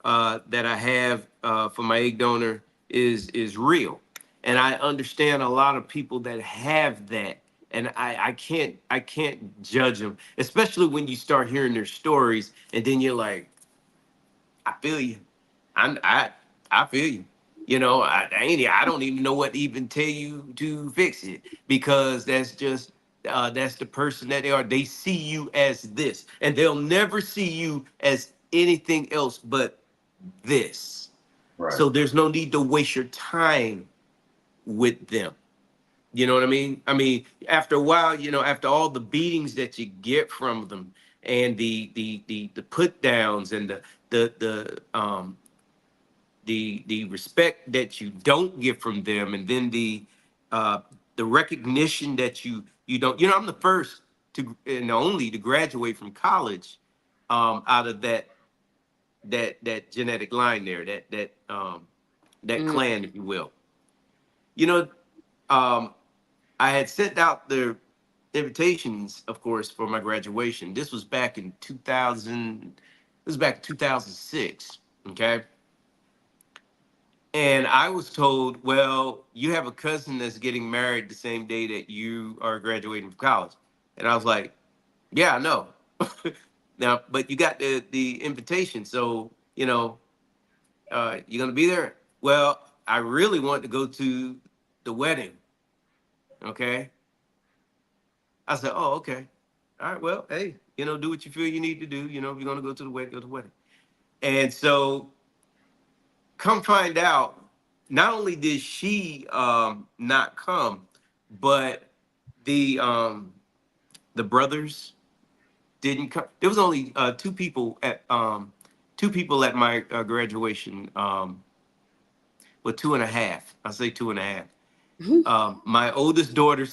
that I have for my egg donor is real, and I understand a lot of people that have that, and I can't judge them, especially when you start hearing their stories, and then you're like, I feel you, I feel you. I don't even know what to even tell you to fix it, because that's the person that they are. They see you as this, and they'll never see you as anything else but this. Right. So there's no need to waste your time with them. You know what I mean? I mean, after a while, after all the beatings that you get from them, and the put downs, and the respect that you don't get from them, and then the recognition that you don't. I'm the first to, and the only to graduate from college out of that genetic line there, that Mm. clan, if you will. you know um I had sent out the invitations, of course, for my graduation. This was back in 2000. This was back in 2006. Okay. And I was told, well, you have a cousin that's getting married the same day that you are graduating from college. And I was like, yeah, I know. Now, but you got the invitation. So, you're going to be there? Well, I really want to go to the wedding. Okay. I said, oh, okay. All right. Well, hey, do what you feel you need to do. If you're going to go to the wedding, go to the wedding. And so, come find out, not only did she not come, but the the brothers didn't come. There was only two people at my graduation. Well, two and a half. I say two and a half. My oldest daughter,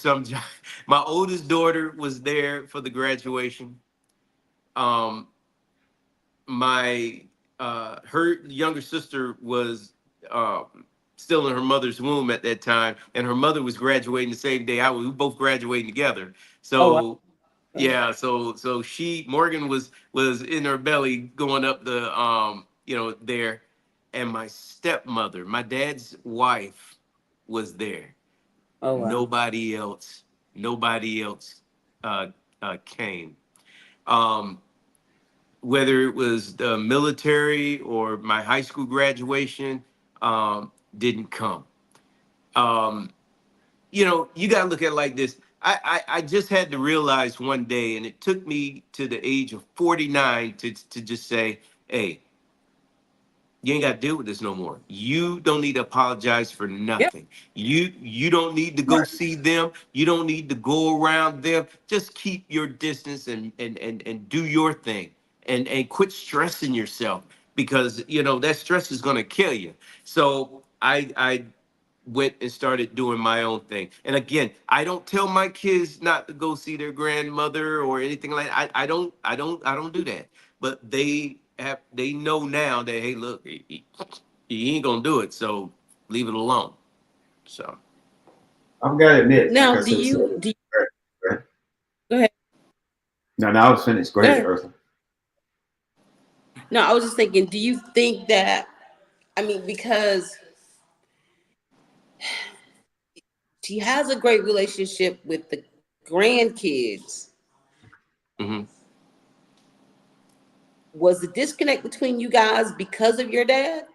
my oldest daughter was there for the graduation. Um, my her younger sister was still in her mother's womb at that time, and her mother was graduating the same day we were both graduating together. Oh, wow. So yeah, so Morgan was in her belly going up the there, and my stepmother, my dad's wife, was there. Oh, wow. Nobody else uh came. um Whether it was the military or my high school graduation, didn't come. Um, you got to look at it like this. I just had to realize one day, and it took me to the age of 49 to just say, hey, you ain't got to deal with this no more. You don't need to apologize for Yeah. nothing. You don't need to go see them. You don't need to go around them. Just keep your distance, and do your thing, and quit stressing yourself, because that stress is gonna kill you. So I went and started doing my own thing. And again, I don't tell my kids not to go see their grandmother or anything like that. I don't do that. But they know now that, hey, look, he ain't gonna do it, so leave it alone. So I've got to admit, Now, like I said, so, do you go ahead. go ahead? No, I was finished. Go Go ahead, ahead. Ursula. No, I was just thinking, do you think that, I mean, because she has a great relationship with the grandkids. Mm-hmm. Was the disconnect between you guys because of your dad,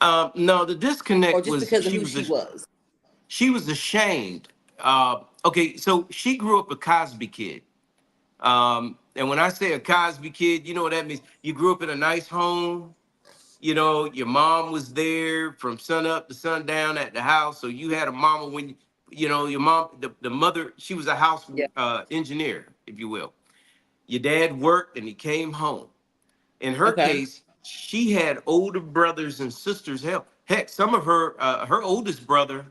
No, the or disconnect just was because of who she was? she was ashamed. Okay, so she grew up a Cosby kid. And when I say a Cosby kid, you know what that means. You grew up in a nice home. You know, your mom was there from sun up to sundown at the house. So you had a mama when, you know, your mom, the mother, she was a house Yeah. engineer, if you will. Your dad worked and he came home. In her Okay. case, she had older brothers and sisters. Heck, some of her oldest brother,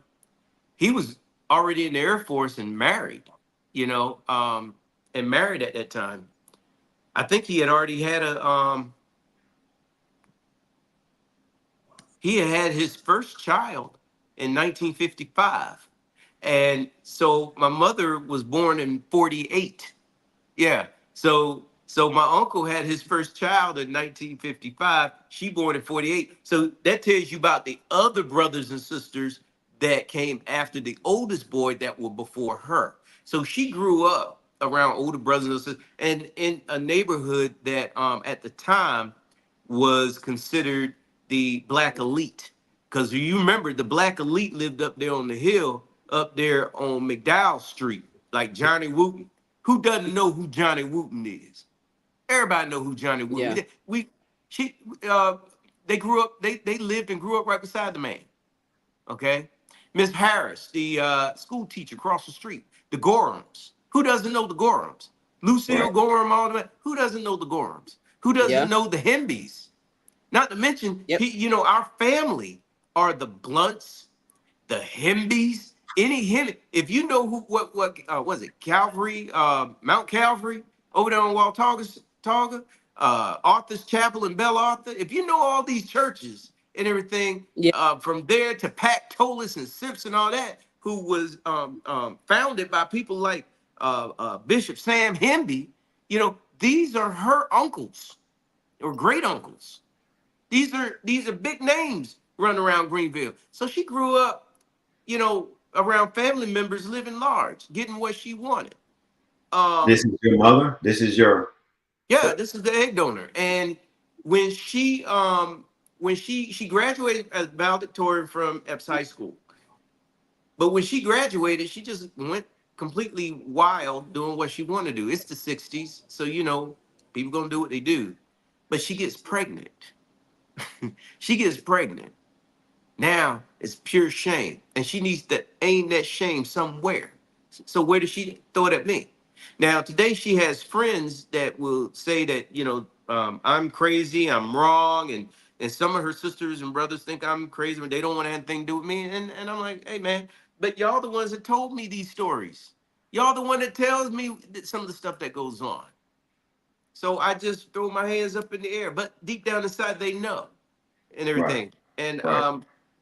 he was already in the Air Force and married, you know, and married at that time. I think he had already had he had his first child in 1955. And so my mother was born in 48. Yeah. So my uncle had his first child in 1955. She born in 48. So that tells you about the other brothers and sisters that came after the oldest boy that were before her. So she grew up around older brothers and sisters and in a neighborhood that at the time was considered the black elite. Because you remember the black elite lived up there on the hill, up there on McDowell Street, like Johnny Wooten. Who doesn't know who Johnny Wooten is? Everybody know who Johnny Wooten Yeah. is. She, they grew up, they lived and grew up right beside the man. Okay, Miss Harris, the school teacher across the street, the Gorhams. Who doesn't know the Gorhams? Lucille Right. Gorham, all that. Who doesn't know the Gorhams? Who doesn't Yeah. know the Hembys? Not to mention, Yep. you know, our family are the Blunts, the Hembys, any Hemby. If you know who, what was it? Calvary, Mount Calvary over there on Watauga, Arthur's Chapel in Bell Arthur. If you know all these churches and everything, Yeah. from there to Pat Tolis and Simpson, all that, who was founded by people like Bishop Sam Hemby, you know, these are her uncles or great uncles. These are big names running around Greenville. So she grew up, you know, around family members living large, getting what she wanted. This is your mother. This is your. Yeah, this is the egg donor. And when she graduated as valedictorian from Epps High School, but when she graduated, she just went completely wild doing what she wanted to do. It's the 60s, so you know, people gonna do what they do. But she gets pregnant. She gets pregnant. Now it's pure shame, and she needs to aim that shame somewhere. So where does she throw it at me? Now today she has friends that will say that, you know, I'm crazy, I'm wrong, and some of her sisters and brothers think I'm crazy, but they don't want anything to do with me. And I'm like, hey man, but y'all the ones that told me these stories. Y'all the one that tells me some of the stuff that goes on. So I just throw my hands up in the air, but deep down inside they know and Right. everything. And Right.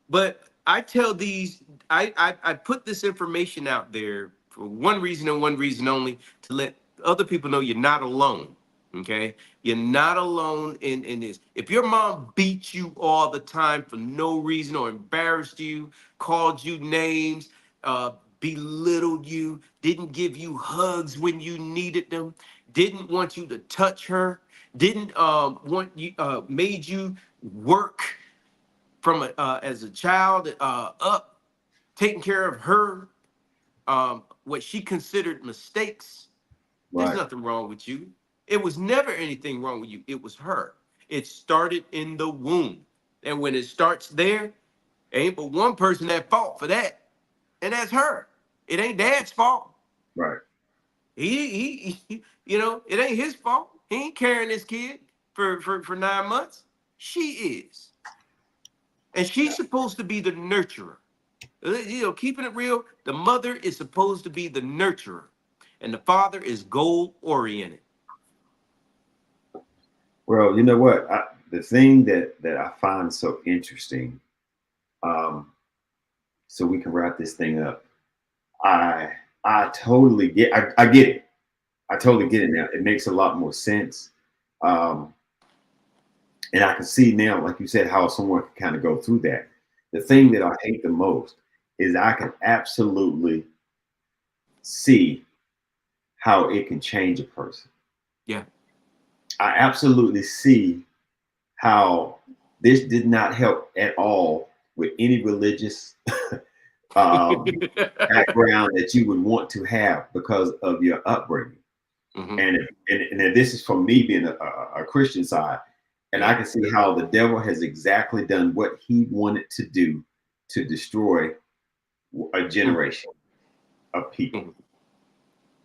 but I tell these, I put this information out there for one reason and one reason only, to let other people know you're not alone. Okay, you're not alone in this. If your mom beat you all the time for no reason, or embarrassed you, called you names, belittled you, didn't give you hugs when you needed them, didn't want you to touch her, didn't want you, made you work from as a child up, taking care of her, what she considered mistakes. There's Right. nothing wrong with you. It was never anything wrong with you. It was her. It started in the womb. And when it starts there, ain't but one person at fault for that. And that's her. It ain't dad's fault. Right. You know, it ain't his fault. He ain't carrying this kid for 9 months. She is. And she's supposed to be the nurturer. You know, keeping it real, the mother is supposed to be the nurturer, and the father is goal oriented. Well, you know what? The thing that I find so interesting, um, so we can wrap this thing up. I I totally get. I get it. I totally get it now. It makes a lot more sense. Um, and I can see now, like you said, how someone can kind of go through that. The thing that I hate the most is I can absolutely see how it can change a person. Yeah. I absolutely see how this did not help at all with any religious background that you would want to have because of your upbringing. Mhm. And this is from me being a Christian side. And I can see how the devil has exactly done what he wanted to do to destroy a generation of people. Mhm.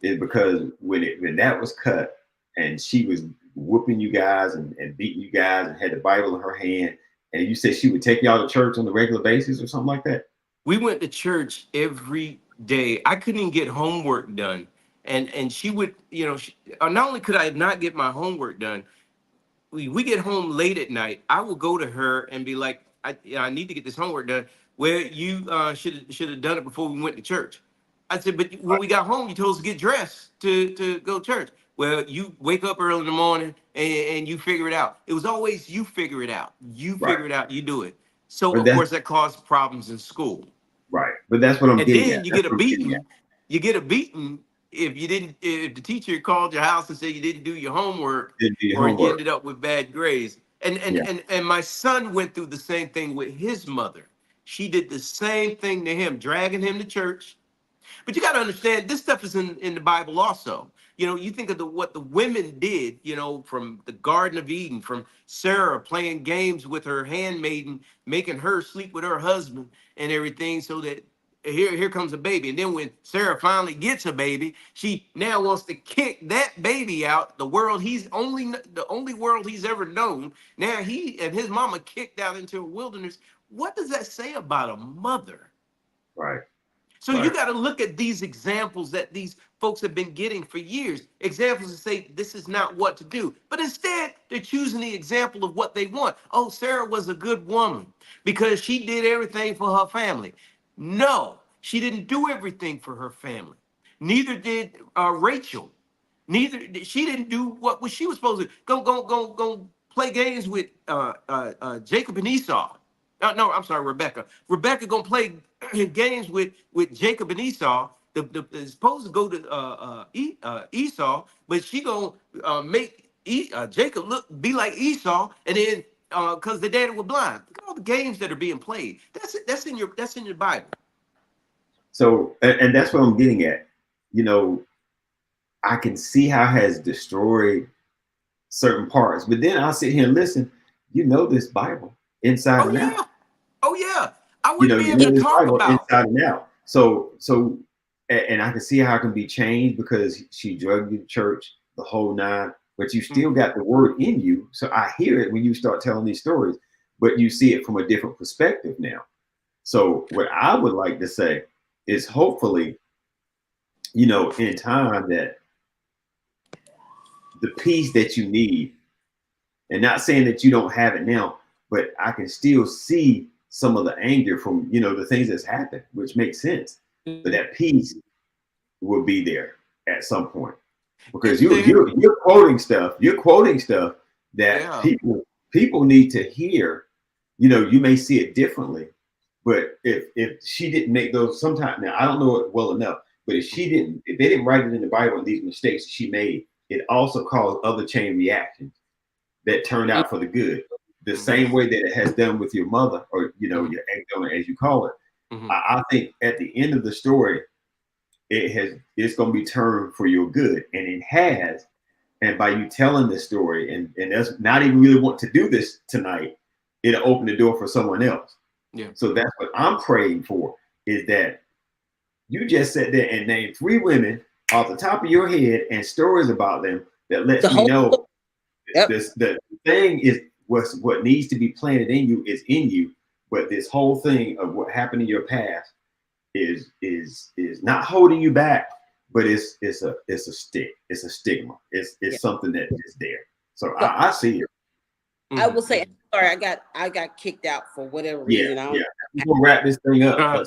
It's because when that was cut and she was whooping you guys and beating you guys and had the Bible in her hand, and you said she would take y'all to church on a regular basis or something like that. We went to church every day. I couldn't even get homework done. And she would, not only could I not get my homework done, we get home late at night. I would go to her and be like, I need to get this homework done. Well, you should have done it before we went to church. I said, but when we got home, you told us to get dressed to go to church. Well, you wake up early in the morning and you figure it out. It was always you figure it out. You Right. figure it out. You do it. So But of course that caused problems in school. Right. But that's what I'm And getting then at. you That's get a what I'm getting beating. You get a beating if the teacher called your house and said you didn't do your homework, Didn't do your or you homework. ended up with bad grades. And my son went through the same thing with his mother. She did the same thing to him, dragging him to church. But you got to understand, this stuff is in the Bible also. You think of what the women did, from the Garden of Eden, from Sarah playing games with her handmaiden, making her sleep with her husband and everything, so that here comes a baby. And then when Sarah finally gets a baby, she now wants to kick that baby out, the only world he's ever known. Now he and his mama kicked out into a wilderness. What does that say about a mother? Right. So Right. you got to look at these examples that these folks have been getting for years. Examples that say this is not what to do. But instead, they're choosing the example of what they want. Oh, Sarah was a good woman because she did everything for her family. No, she didn't do everything for her family. Neither did Rachel. She didn't do what she was supposed to go play games with Jacob and Esau. No, I'm sorry, Rebecca. Rebecca gonna play games with Jacob and Esau. Is supposed to go to Esau, but she gonna make Jacob be like Esau, and then because the daddy was blind. Look at all the games that are being played. That's in your Bible. So, and that's what I'm getting at. I can see how it has destroyed certain parts, but then I'll sit here and listen. This Bible inside and out. Oh yeah. I wouldn't be You able know to this talk Bible about. inside and out. So, and I can see how it can be changed because she drugged you to church the whole nine, but you still got the word in you. So I hear it when you start telling these stories, but you see it from a different perspective now. So what I would like to say is hopefully, in time that the peace that you need, and not saying that you don't have it now, but I can still see some of the anger from, the things that's happened, which makes sense. But that peace will be there at some point because you're quoting stuff. You're quoting stuff that people need to hear. You may see it differently, but if she didn't make those, sometimes, now I don't know it well enough, but if they didn't write it in the Bible and these mistakes she made, it also caused other chain reactions that turned out for the good. The same way that it has done with your mother, or your egg donor, as you call it. I think at the end of the story, it's going to be turned for your good, and it has. And by you telling this story, and that's not even really want to do this tonight, it'll open the door for someone else. Yeah. So that's what I'm praying for, is that you just sat there and named 3 women off the top of your head and stories about them that lets me know the thing is what needs to be planted in you is in you. But this whole thing of what happened in your past is not holding you back, but it's a stick. It's a stigma. It's something that is there. So I see it. I will say, sorry, I got kicked out for whatever reason. We're gonna wrap this thing up.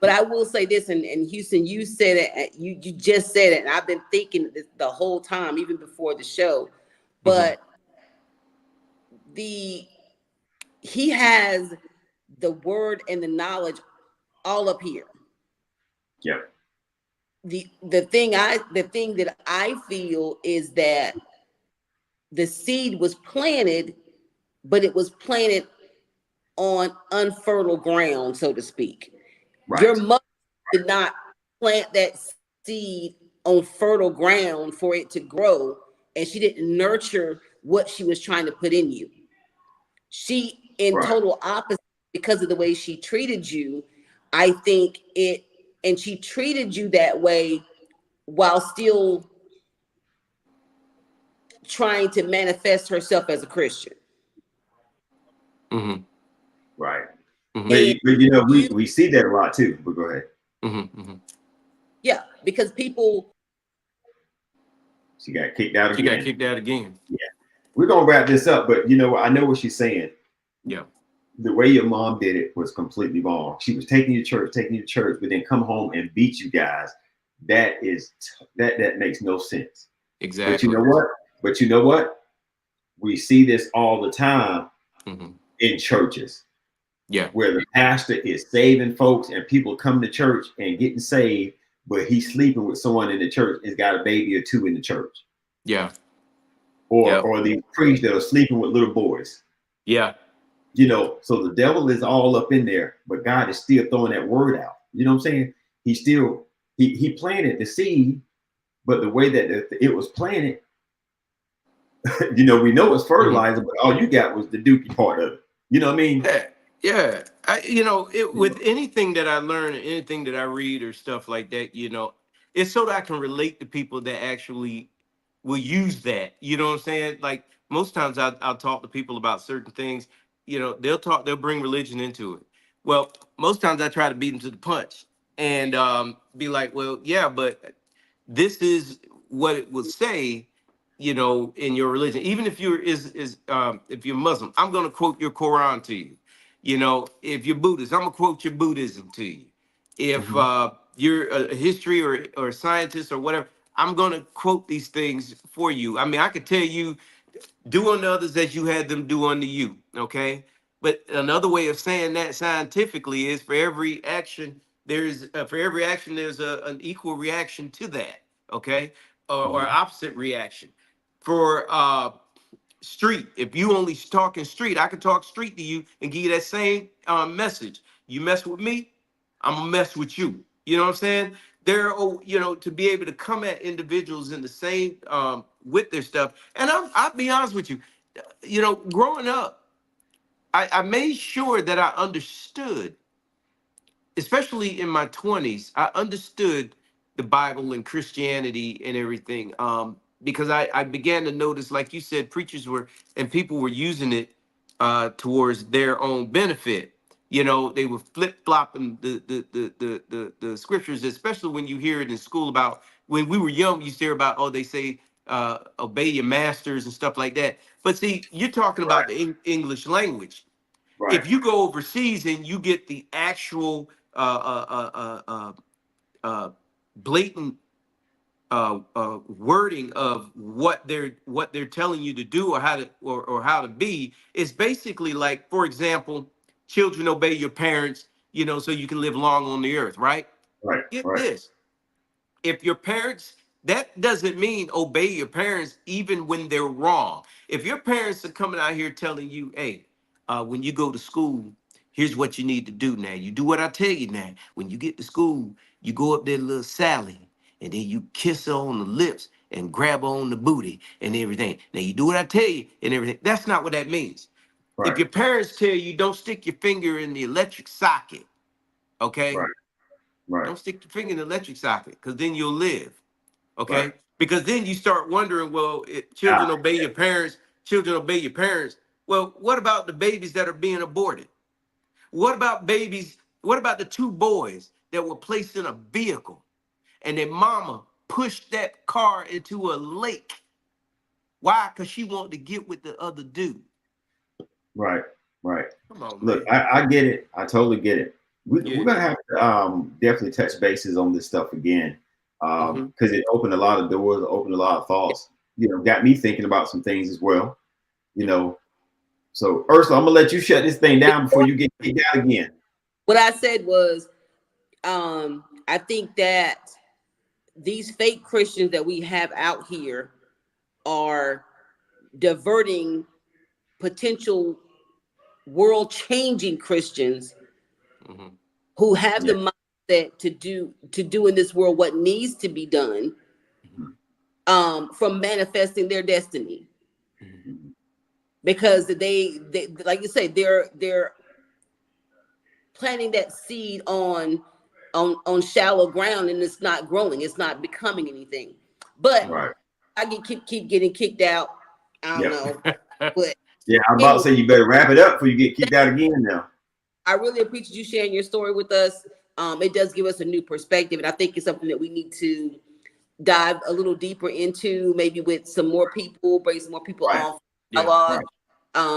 But I will say this, and Houston, you said it. You just said it, and I've been thinking this the whole time, even before the show. But he has the word and the knowledge all up here. Yeah. The thing that I feel is that the seed was planted, but it was planted on unfertile ground, so to speak. Right. Your mother did not plant that seed on fertile ground for it to grow, and she didn't nurture what she was trying to put in you. She, in Right. total opposite, because of the way she treated you, I think it, and she treated you that way while still trying to manifest herself as a Christian. Mm-hmm. Right. Mm-hmm. But you know, we see that a lot too. But go ahead. Mm-hmm. Mm-hmm. Yeah, because people. She got kicked out She again. got kicked out again. Yeah. We're gonna wrap this up, but you know, I know what she's saying. Yeah. The way your mom did it was completely wrong. She was taking you to church, but then come home and beat you guys. That makes no sense. Exactly. But you know what? We see this all the time in churches. Yeah. Where the pastor is saving folks and people come to church and getting saved, but he's sleeping with someone in the church and got a baby or two in the church. Yeah. Or these priests that are sleeping with little boys. Yeah. You know, so the devil is all up in there, but God is still throwing that word out. You know what I'm saying? He still he planted the seed, but the way that it was planted, you know, we know it's fertilizer, but all you got was the dookie part of it. You know what I mean? Yeah. With anything that I learn, anything that I read or stuff like that, you know, it's so that I can relate to people that actually will use that. You know what I'm saying? Like most times I'll talk to people about certain things, you know, they'll bring religion into it. Well, most times I try to beat them to the punch and be like, well, yeah, but this is what it would say, you know, in your religion. Even if if you're Muslim, I'm going to quote your Quran to you. You know, if you're Buddhist, I'm going to quote your Buddhism to you. If you're a history or a scientist or whatever, I'm going to quote these things for you. I mean, I could tell you, do unto others as you had them do unto you, okay? But another way of saying that scientifically is for every action, there's an equal reaction to that, okay? Or opposite reaction. For street, if you only talking street, I can talk street to you and give you that same message. You mess with me, I'm gonna mess with you. You know what I'm saying? You know, to be able to come at individuals in the same with their stuff. And I'll be honest with you, you know, growing up, I made sure that I understood, especially in my 20s, I understood the Bible and Christianity and everything. Because I began to notice, like you said, preachers were and people were using it towards their own benefit. You know, they were flip-flopping the scriptures, especially when you hear it in school about when we were young, you used to hear about, oh, they say obey your masters and stuff like that. But see, you're talking about the English language. Right. If you go overseas and you get the actual blatant wording of what they're telling you to do or how to be, it's basically like, for example, children obey your parents, you know, so you can live long on the earth, right? Right. Get this. If your parents, that doesn't mean obey your parents even when they're wrong. If your parents are coming out here telling you, hey, when you go to school, here's what you need to do now. You do what I tell you now. When you get to school, you go up there to little Sally, and then you kiss her on the lips and grab her on the booty and everything. Now you do what I tell you and everything. That's not what that means. Right. If your parents tell you don't stick your finger in the electric socket, okay? Right. Don't stick your finger in the electric socket, because then you'll live. Okay. Right. Because then you start wondering, well, children obey your parents, children obey your parents. Well, what about the babies that are being aborted? What about babies? What about the two boys that were placed in a vehicle and their mama pushed that car into a lake? Why? Because she wanted to get with the other dude. Right. Come on, Look, man. I get it. I totally get it. We're gonna have to definitely touch bases on this stuff again, because it opened a lot of doors, opened a lot of thoughts. You know, got me thinking about some things as well. You know, so Ursula, I'm gonna let you shut this thing down before you get kicked out again. What I said was, I think that these fake Christians that we have out here are diverting potential world-changing Christians who have the mindset to do in this world what needs to be done, from manifesting their destiny. Because they like you say, they're planting that seed on shallow ground, and it's not growing, it's not becoming anything. But I keep getting kicked out. I don't know. But yeah, I'm about to say you better wrap it up before you get kicked out again now. I really appreciate you sharing your story with us. It does give us a new perspective, and I think it's something that we need to dive a little deeper into, maybe with some more people, bring some more people on dialogue.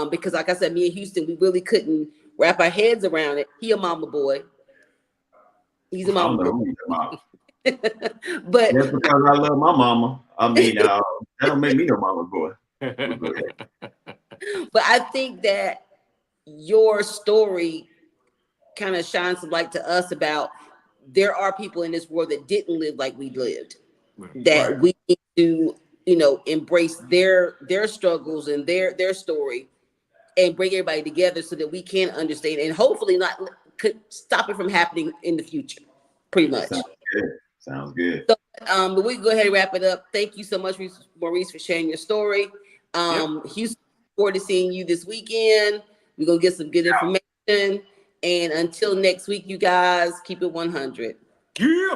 Because like I said, me and Houston, we really couldn't wrap our heads around it. He a mama boy. He's a mama boy. But that's because I love my mama. I mean, that don't make me no mama boy. But I think that your story kind of shines some light to us about there are people in this world that didn't live like we lived, that we need to, embrace their struggles and their story and bring everybody together so that we can understand and hopefully not could stop it from happening in the future. Pretty much. Sounds good. So, but we can go ahead and wrap it up. Thank you so much, Maurice, for sharing your story. Houston, look forward to seeing you this weekend. We're gonna get some good information. And until next week, you guys, keep it 100. Yeah.